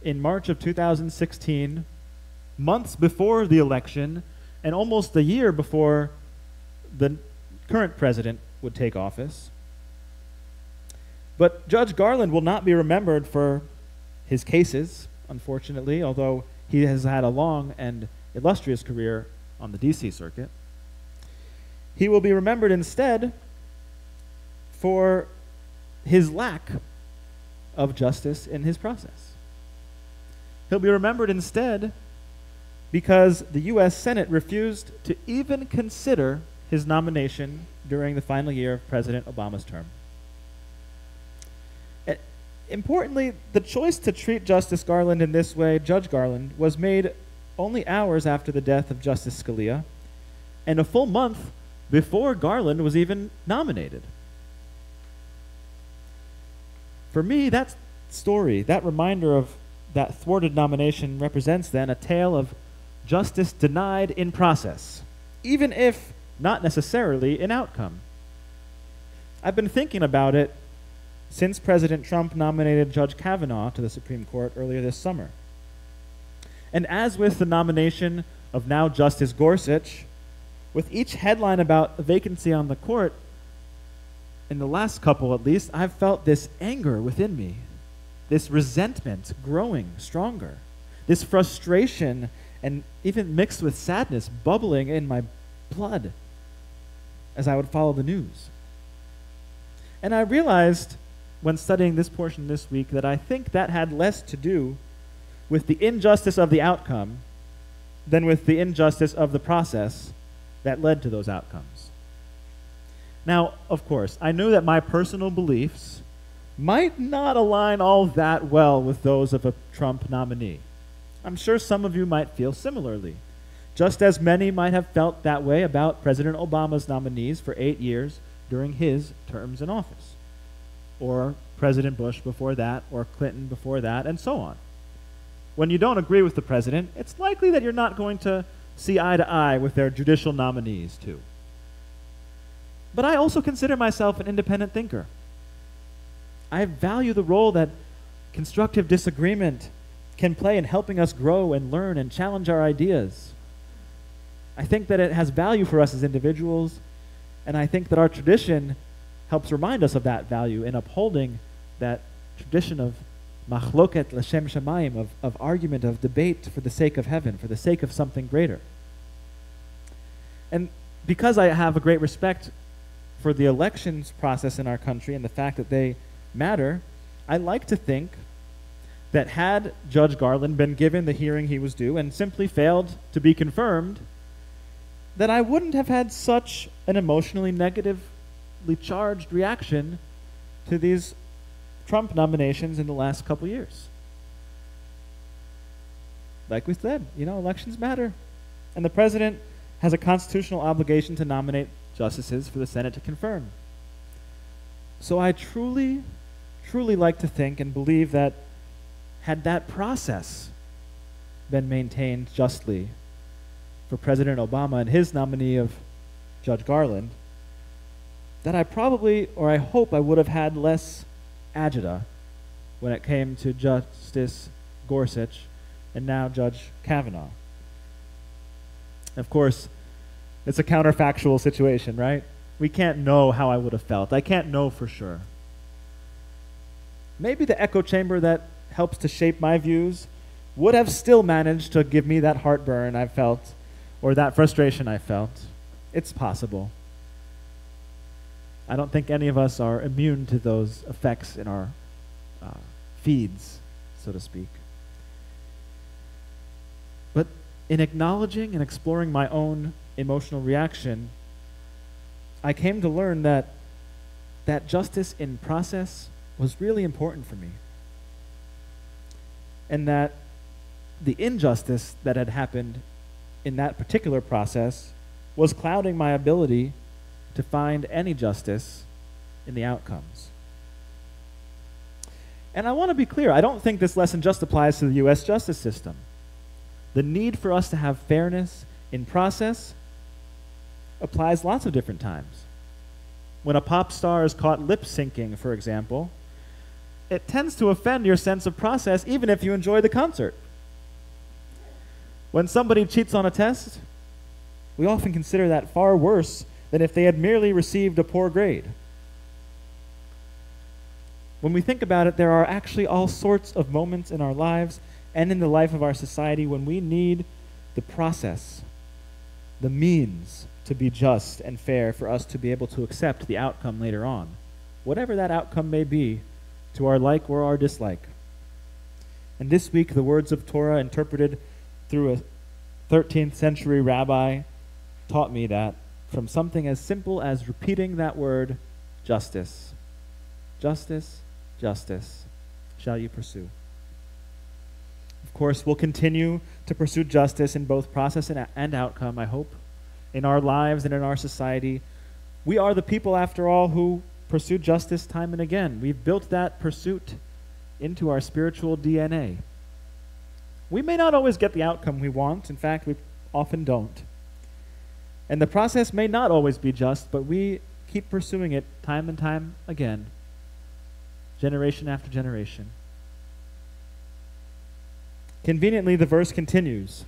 in March of 2016, months before the election, and almost a year before the current president would take office. But Judge Garland will not be remembered for his cases, unfortunately, although he has had a long and illustrious career on the D.C. circuit. He will be remembered instead for his lack of justice in his process. He'll be remembered instead because the U.S. Senate refused to even consider his nomination during the final year of President Obama's term. Importantly, the choice to treat Justice Garland in this way, Judge Garland, was made only hours after the death of Justice Scalia and a full month before Garland was even nominated. For me, that story, that reminder of that thwarted nomination represents then a tale of justice denied in process, even if not necessarily in outcome. I've been thinking about it since President Trump nominated Judge Kavanaugh to the Supreme Court earlier this summer. And as with the nomination of now Justice Gorsuch, with each headline about a vacancy on the court, in the last couple at least, I've felt this anger within me, this resentment growing stronger, this frustration and even mixed with sadness bubbling in my blood as I would follow the news. And I realized when studying this portion this week that I think that had less to do with the injustice of the outcome than with the injustice of the process that led to those outcomes. Now, of course, I know that my personal beliefs might not align all that well with those of a Trump nominee. I'm sure some of you might feel similarly, just as many might have felt that way about President Obama's nominees for 8 years during his terms in office, or President Bush before that, or Clinton before that, and so on. When you don't agree with the president, it's likely that you're not going to see eye to eye with their judicial nominees, too. But I also consider myself an independent thinker. I value the role that constructive disagreement can play in helping us grow and learn and challenge our ideas. I think that it has value for us as individuals, and I think that our tradition helps remind us of that value in upholding that tradition of machloket l'shem shamayim, of argument, of debate for the sake of heaven, for the sake of something greater. And because I have a great respect for the elections process in our country and the fact that they matter, I like to think that had Judge Garland been given the hearing he was due and simply failed to be confirmed, that I wouldn't have had such an emotionally negatively charged reaction to these Trump nominations in the last couple years. Like we said, elections matter. And the president has a constitutional obligation to nominate justices for the Senate to confirm. So I truly like to think and believe that had that process been maintained justly for President Obama and his nominee of Judge Garland, that I probably, or I hope I would have had less agita when it came to Justice Gorsuch and now Judge Kavanaugh. Of course, it's a counterfactual situation, right? We can't know how I would have felt. I can't know for sure. Maybe the echo chamber that helps to shape my views would have still managed to give me that heartburn I felt or that frustration I felt. It's possible. I don't think any of us are immune to those effects in our feeds, so to speak. But in acknowledging and exploring my own emotional reaction, I came to learn that justice in process was really important for me. and that the injustice that had happened in that particular process was clouding my ability to find any justice in the outcomes. And I want to be clear, I don't think this lesson just applies to the U.S. justice system. The need for us to have fairness in process applies lots of different times. When a pop star is caught lip-syncing, for example, it tends to offend your sense of process even if you enjoy the concert. When somebody cheats on a test, we often consider that far worse than if they had merely received a poor grade. When we think about it, there are actually all sorts of moments in our lives and in the life of our society when we need the process, the means to be just and fair for us to be able to accept the outcome later on, whatever that outcome may be, to our like or our dislike. And this week, the words of Torah interpreted through a 13th century rabbi taught me that from something as simple as repeating that word, justice. Justice, justice, shall you pursue. Of course, we'll continue to pursue justice in both process and outcome, I hope, in our lives and in our society. We are the people, after all, who pursue justice time and again. We've built that pursuit into our spiritual DNA. We may not always get the outcome we want. In fact, we often don't. And the process may not always be just, but we keep pursuing it time and time again, generation after generation. Conveniently, the verse continues,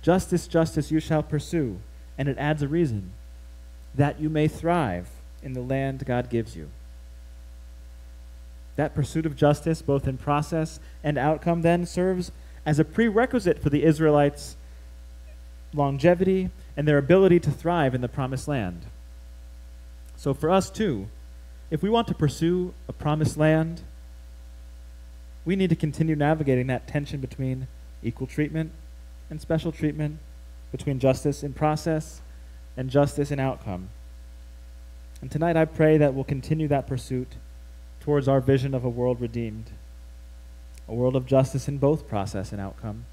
"Justice, justice you shall pursue," and it adds a reason, "that you may thrive in the land God gives you." That pursuit of justice, both in process and outcome, then serves as a prerequisite for the Israelites' longevity and their ability to thrive in the promised land. So for us too, if we want to pursue a promised land, we need to continue navigating that tension between equal treatment and special treatment, between justice in process and justice in outcome. And tonight I pray that we'll continue that pursuit towards our vision of a world redeemed, a world of justice in both process and outcome.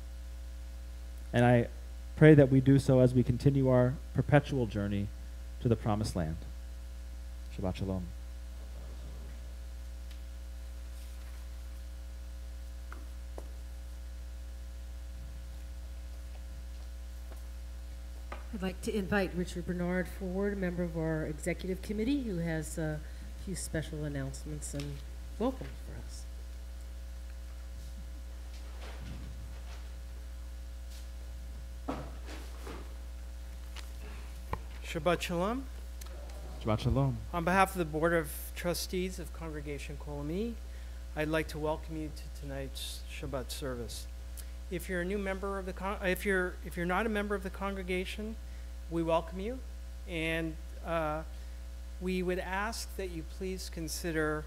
And I pray that we do so as we continue our perpetual journey to the promised land. Shabbat Shalom. I'd like to invite Richard Bernard forward, a member of our executive committee, who has a few special announcements and welcome for us. Shabbat Shalom. Shabbat Shalom. On behalf of the Board of Trustees of Congregation Kol Ami, I'd like to welcome you to tonight's Shabbat service. If you're a new member of the if you're not a member of the congregation, we welcome you, and we would ask that you please consider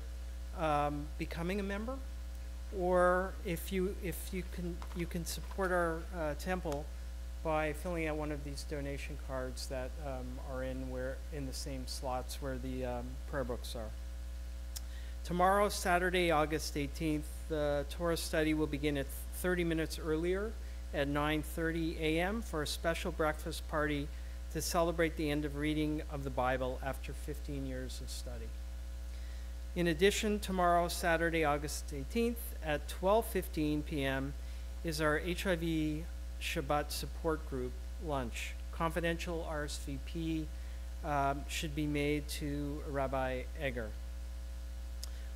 becoming a member, or if you can support our temple by filling out one of these donation cards that are in the same slots where the prayer books are. Tomorrow, Saturday, August 18th, the Torah study will begin at 30 minutes earlier at 9:30 a.m. for a special breakfast party to celebrate the end of reading of the Bible after 15 years of study. In addition, tomorrow, Saturday, August 18th at 12:15 p.m. is our HIV Shabbat support group lunch. Confidential RSVP should be made to Rabbi Egger.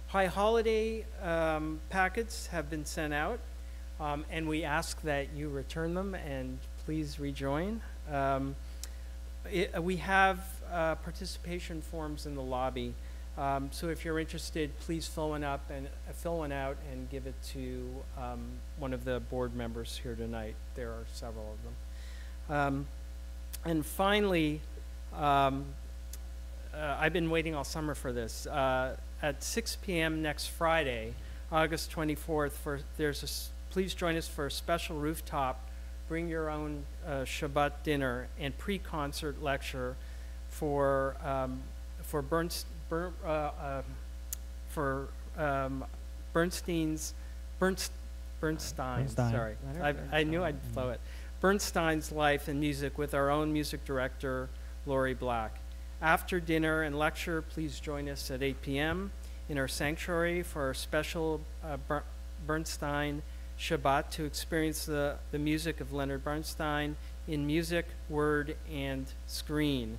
High holiday packets have been sent out, and we ask that you return them and please rejoin. We have participation forms in the lobby, so if you're interested, please fill one out and give it to one of the board members here tonight. There are several of them. And finally, I've been waiting all summer for this. At 6 p.m. next Friday, August 24th, please join us for a special rooftop, bring your own Shabbat dinner and pre-concert lecture for Bernstein's Bernstein. Bernstein. Sorry, Leonard I knew Bernstein. I'd flow it. Bernstein's life and music with our own music director, Lori Black. After dinner and lecture, please join us at 8 p.m. in our sanctuary for our special Bernstein Shabbat to experience the music of Leonard Bernstein in music, word, and screen.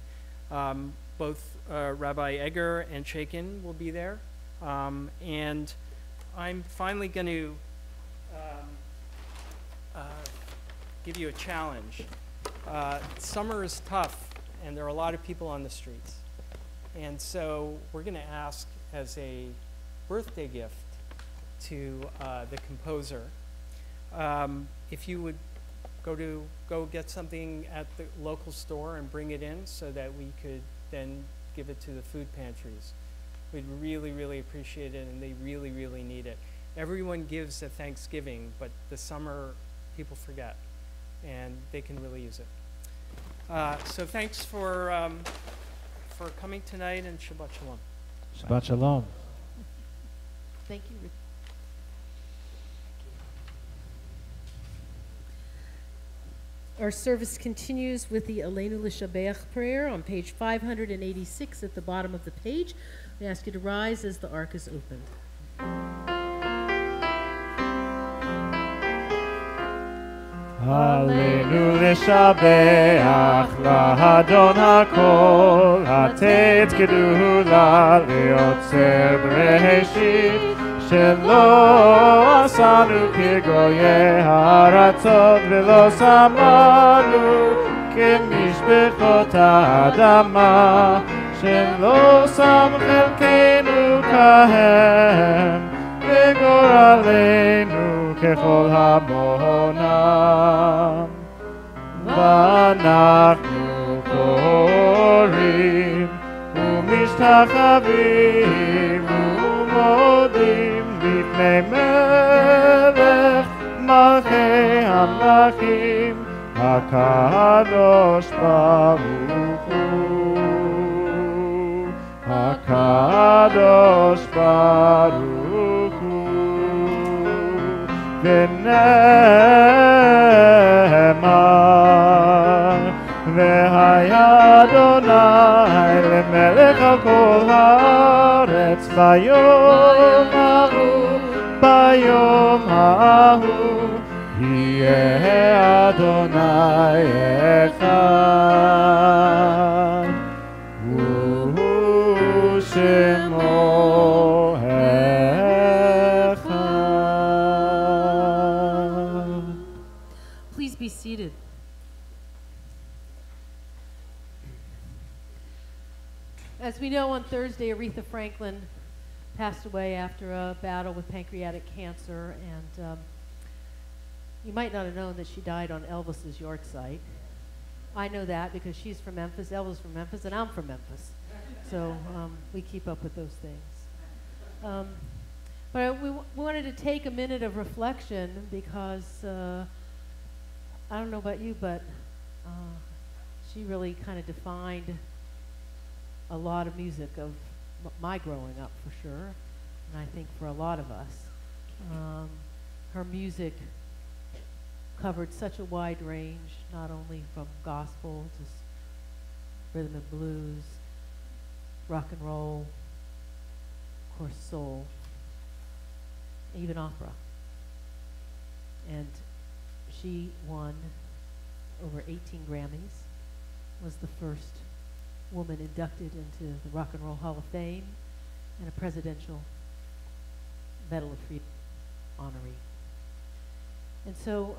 Both Rabbi Egger and Chaikin will be there. And I'm finally going to give you a challenge. Summer is tough, and there are a lot of people on the streets. And so we're going to ask as a birthday gift to the composer, if you would go get something at the local store and bring it in so that we could then give it to the food pantries. We'd really, really appreciate it, and they really, really need it. Everyone gives at Thanksgiving, but the summer people forget, and they can really use it. So thanks for coming tonight, and Shabbat Shalom. Shabbat Shalom. Thank you, Rick. Our service continues with the Aleinu L'Shabeach prayer on page 586 at the bottom of the page. We ask you to rise as the ark is opened. עלינו לשבח לאדון הכל, לתת גדולה ליוצר בראשית, שלא עשנו כגויי הארצות ולא שמנו כמשפחות האדמה, שלא שם חלקנו כהם וגורלנו ככל המונם. ואנחנו קוראים ומשתחווים ומודים לפני מלך מלכי המלכים הקדוש ברוך הוא, הקדוש ברוך הוא. ונאמר והיה אדוני למלך על כל הארץ ביום ההוא, ביום ההוא יהיה אדוני אחד ושמו אחד. Please be seated. As we know, on Thursday, Aretha Franklin passed away after a battle with pancreatic cancer, and you might not have known that she died on Elvis's yard site. I know that because she's from Memphis, Elvis from Memphis, and I'm from Memphis. So we keep up with those things. But we wanted to take a minute of reflection because I don't know about you, but she really kind of defined a lot of music of my growing up, for sure, and I think for a lot of us. Her music covered such a wide range, not only from gospel to rhythm and blues, rock and roll, of course soul, even opera. And she won over 18 Grammys, was the first woman inducted into the Rock and Roll Hall of Fame, and a Presidential Medal of Freedom honoree. And so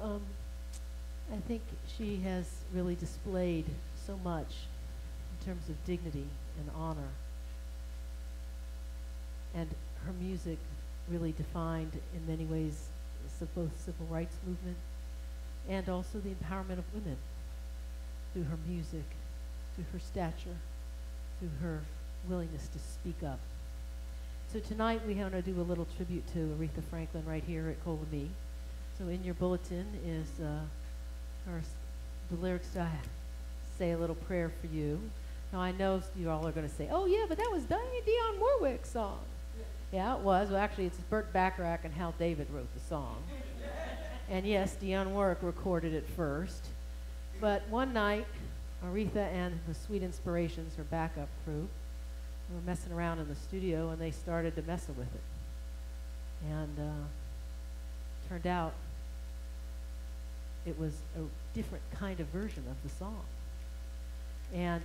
I think she has really displayed so much in terms of dignity and honor. And her music really defined in many ways both civil rights movement and also the empowerment of women through her music, through her stature, through her willingness to speak up. So tonight we want to do a little tribute to Aretha Franklin right here at Kol Ami. So in your bulletin is the lyrics to say a little prayer for you. Now I know you all are going to say, oh yeah, but that was Dionne Warwick's song. Yeah, it was. Well, actually it's Burt Bacharach and Hal David wrote the song. And yes, Dionne Warwick recorded it first. But one night, Aretha and the Sweet Inspirations, her backup crew, were messing around in the studio, and they started to mess with it. And turned out it was a different kind of version of the song. And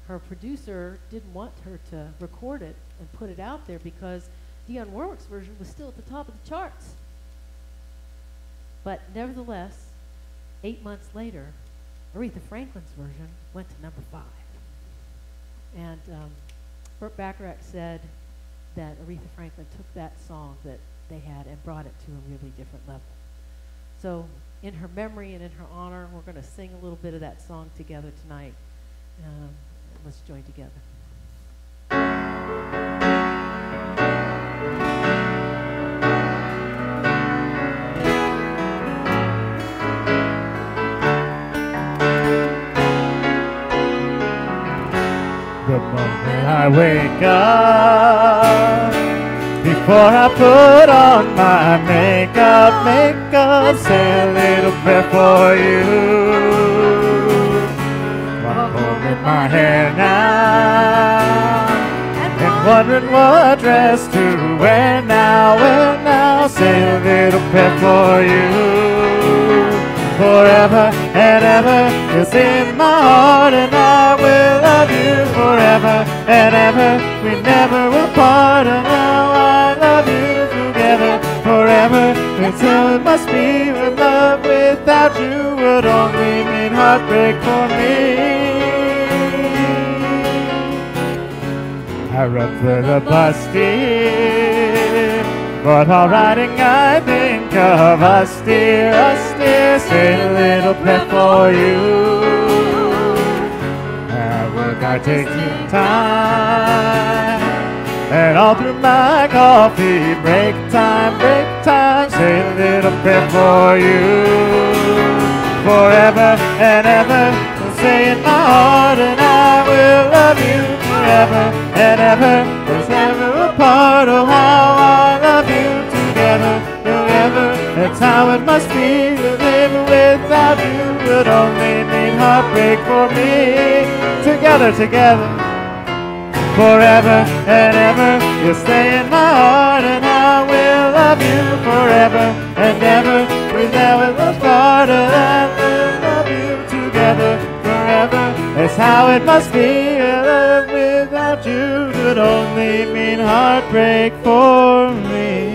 her producer didn't want her to record it and put it out there because Dionne Warwick's version was still at the top of the charts. But nevertheless, 8 months later, Aretha Franklin's version went to number 5. And Burt Bacharach said that Aretha Franklin took that song that they had and brought it to a really different level. So in her memory and in her honor, we're going to sing a little bit of that song together tonight. Let's join together. The moment I wake up, before I put on my makeup, say a little prayer for you. I'm combing my hair now, and wondering what dress to wear now, say a little prayer for you. Forever and ever is in my heart, and I will love you forever and ever. We never will part, and now I love you together forever. That's how it must be with love. Without you would only mean heartbreak for me. I run for the bus, dear, but while riding I think of us, dear, say a little prayer for you. At work I take some time, and all through my coffee break time, say a little prayer for you. Forever and ever, say in my heart, and I will love you forever and ever. There's never a part of how I love you together, forever. That's how it must be to live without you. Would only mean heartbreak for me. Together, forever and ever. You stay in my heart, and I will love you forever and ever. We never will part, and I will love you together forever. That's how it must be. Love without you would only mean heartbreak for me.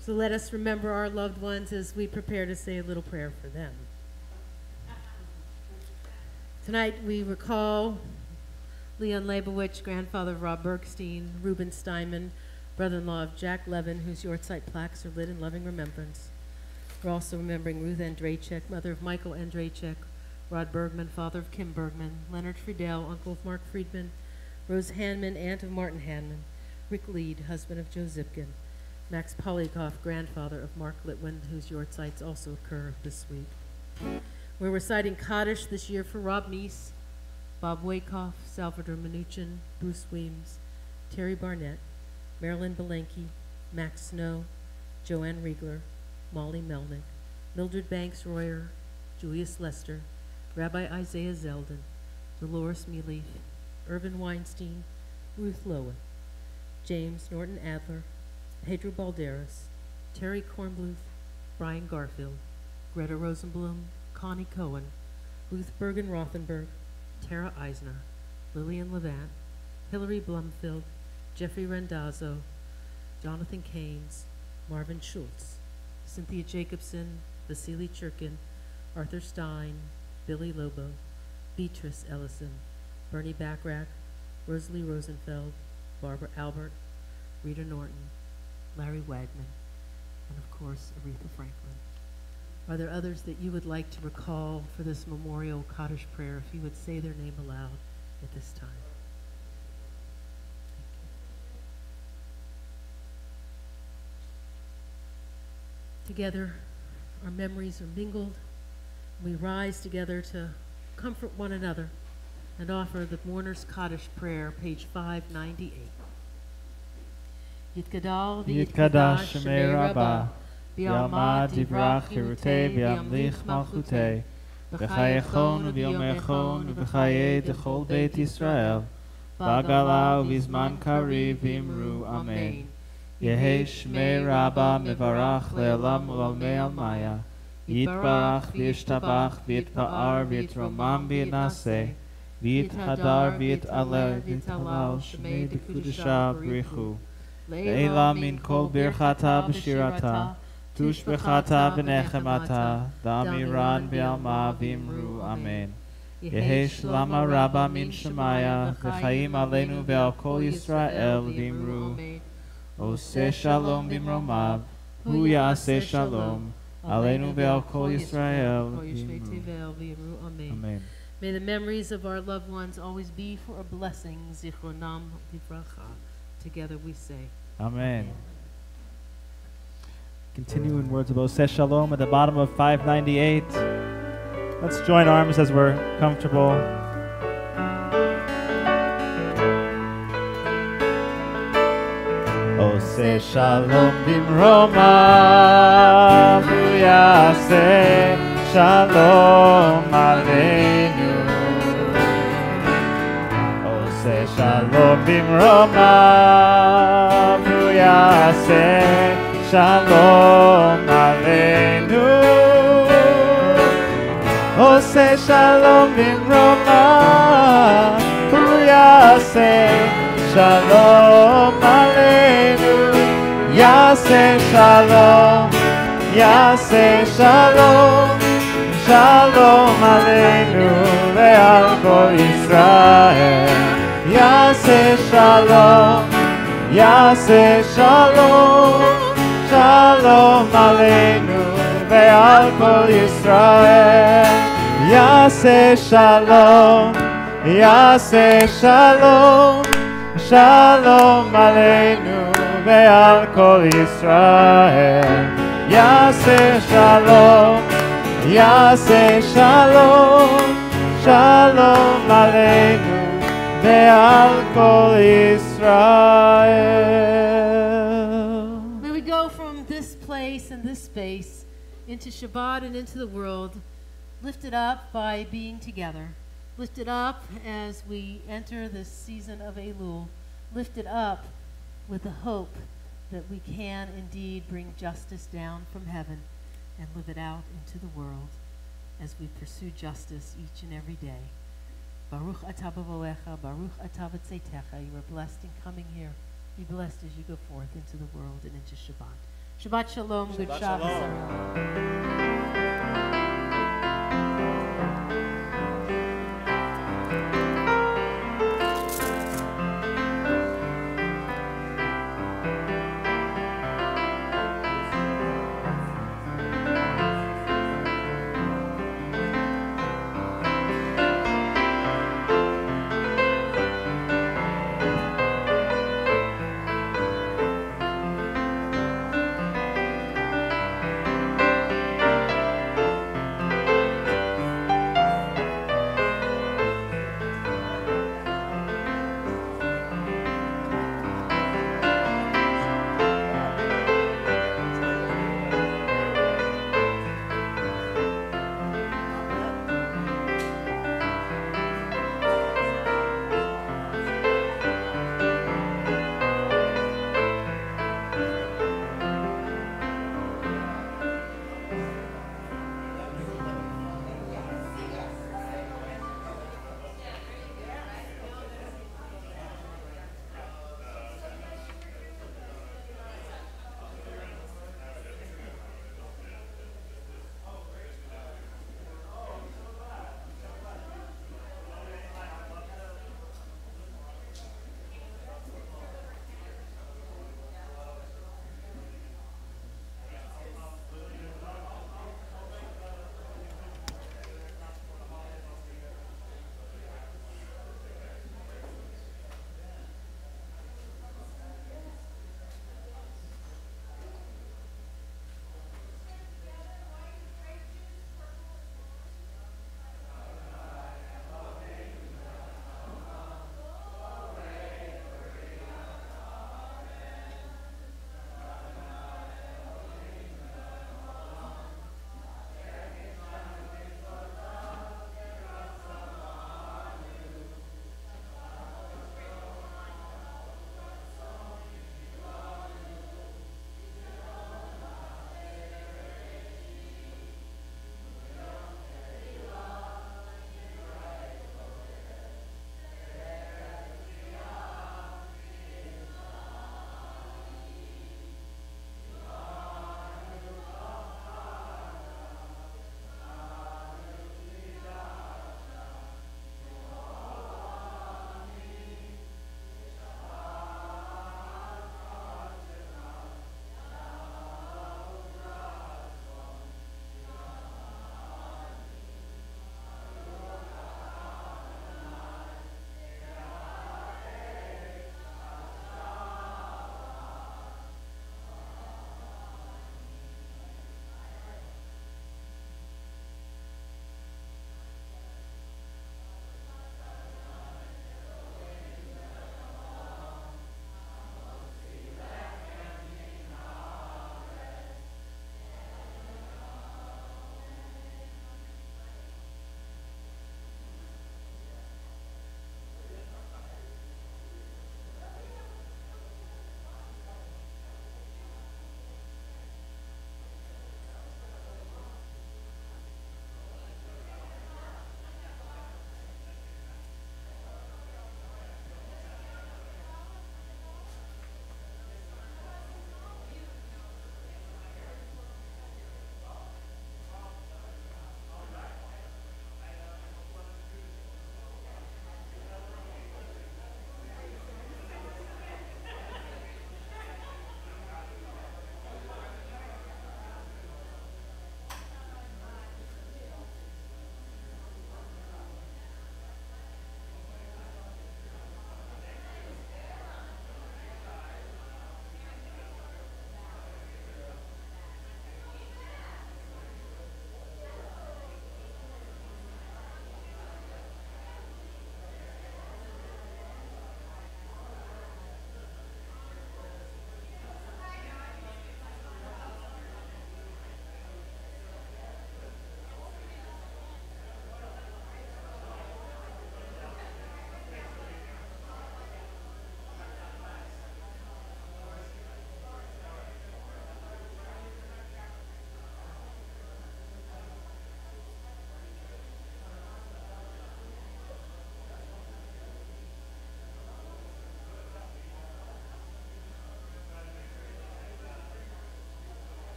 So let us remember our loved ones as we prepare to say a little prayer for them. Tonight we recall Leon Leibowitz, grandfather of Rob Bergstein, Reuben Steinman, brother-in-law of Jack Levin, whose yahrzeit plaques are lit in loving remembrance. We're also remembering Ruth Andrachek, mother of Michael Andrachek, Rod Bergman, father of Kim Bergman, Leonard Friedel, uncle of Mark Friedman, Rose Hanman, aunt of Martin Hanman, Rick Lead, husband of Joe Zipkin, Max Polikoff, grandfather of Mark Litwin, whose yahrzeits also occur this week. We're reciting Kaddish this year for Rob Meese, Bob Wakehoff, Salvador Mnuchin, Bruce Weems, Terry Barnett, Marilyn Belenke, Max Snow, Joanne Riegler, Molly Melnick, Mildred Banks Royer, Julius Lester, Rabbi Isaiah Zeldin, Dolores Mealy, Irvin Weinstein, Ruth Lowen, James Norton Adler, Pedro Balderas, Terry Kornbluth, Brian Garfield, Greta Rosenblum, Connie Cohen, Ruth Bergen Rothenberg, Tara Eisner, Lillian Levant, Hillary Blumfield, Jeffrey Rendazzo, Jonathan Keynes, Marvin Schultz, Cynthia Jacobson, Vasily Churkin, Arthur Stein, Billy Lobo, Beatrice Ellison, Bernie Backrack, Rosalie Rosenfeld, Barbara Albert, Rita Norton, Larry Wagman, and of course, Aretha Franklin. Are there others that you would like to recall for this memorial Kaddish prayer, if you would say their name aloud at this time? Together, our memories are mingled. We rise together to comfort one another and offer the Mourner's Kaddish prayer, page 598. Yitkadal Yitkadash Shemei Rabbah, Bialma Divrach Hirutei, Biamlich Malchutei, B'chayechon u'b'yomechon u'b'chayei d'chol Beit Yisrael, B'agala u'b'zman kariv v'imru Amen. Yehei Shmei Rabbah mevarach le'olam u'lalmei almaya, Yitbarach v'yishtabach v'yitpa'ar v'yitromam v'yitnaseh, v'yithadar v'yitalel v'yitalal Shmei d'kudusha b'richu, Le'ela min kol birchata b'shirata, tushbechata v'nechemata, da'amiran v'alma v'imru Amen. Yehi shlama rabba min shemaya, v'chaim aleinu ve'al kol Yisrael v'imru. Oseh shalom b'mromav, hu ya'aseh shalom, aleinu ve'al kol Yisrael v'imru. Amen. May the memories of our loved ones always be for a blessing. Zichronam livracha. Together we say, Amen. Continue in words of Oseh Shalom at the bottom of 598. Let's join arms as we're comfortable. Oseh Shalom b'mromav, hu yaseh shalom aleinu. Oseh Shalom b'mromav, hu yaseh shalom aleinu. Oseh Shalom b'mromav, hu yaseh shalom aleinu. Yaseh shalom, yaseh shalom, shalom aleinu ve'al kol Yisrael. Yaseh shalom, yaseh shalom, shalom aleinu ve'al kol Yisrael. Yaseh shalom, yaseh shalom, shalom aleinu ve'al kol Yisrael. Yaseh shalom, yaseh shalom, shalom aleinu ve'al kol Yisrael. May we go from this place and this space into Shabbat and into the world, lifted up by being together, lifted up as we enter this season of Elul, lifted up with the hope that we can indeed bring justice down from heaven and live it out into the world as we pursue justice each and every day. Baruch atah b'voecha, Baruch atah v'tzeitecha. You are blessed in coming here. Be blessed as you go forth into the world and into Shabbat. Shabbat shalom, good Shabbos, everyone.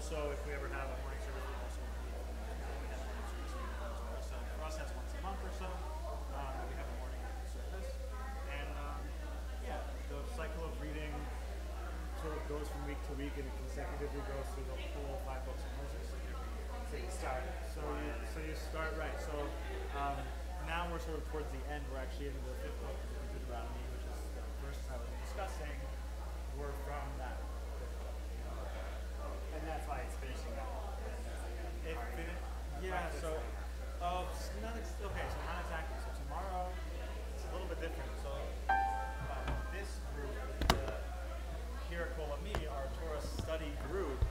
also, if we ever have a morning service, we'll also meet. We have a morning service meeting as well. So for us, that's once a month or so. We have a morning service. And yeah, the cycle of reading sort of goes from week to week, and it consecutively goes through the whole 5 books of Moses. So you start. So you start right. So now we're sort of towards the end. We're actually in the 5th book of Deuteronomy, which is the verses I was discussing. Were from that. And that's why it's finishing up. Yeah, so not exactly. So tomorrow it's a little bit different. So this group, here at Kol Ami, our Torah study group,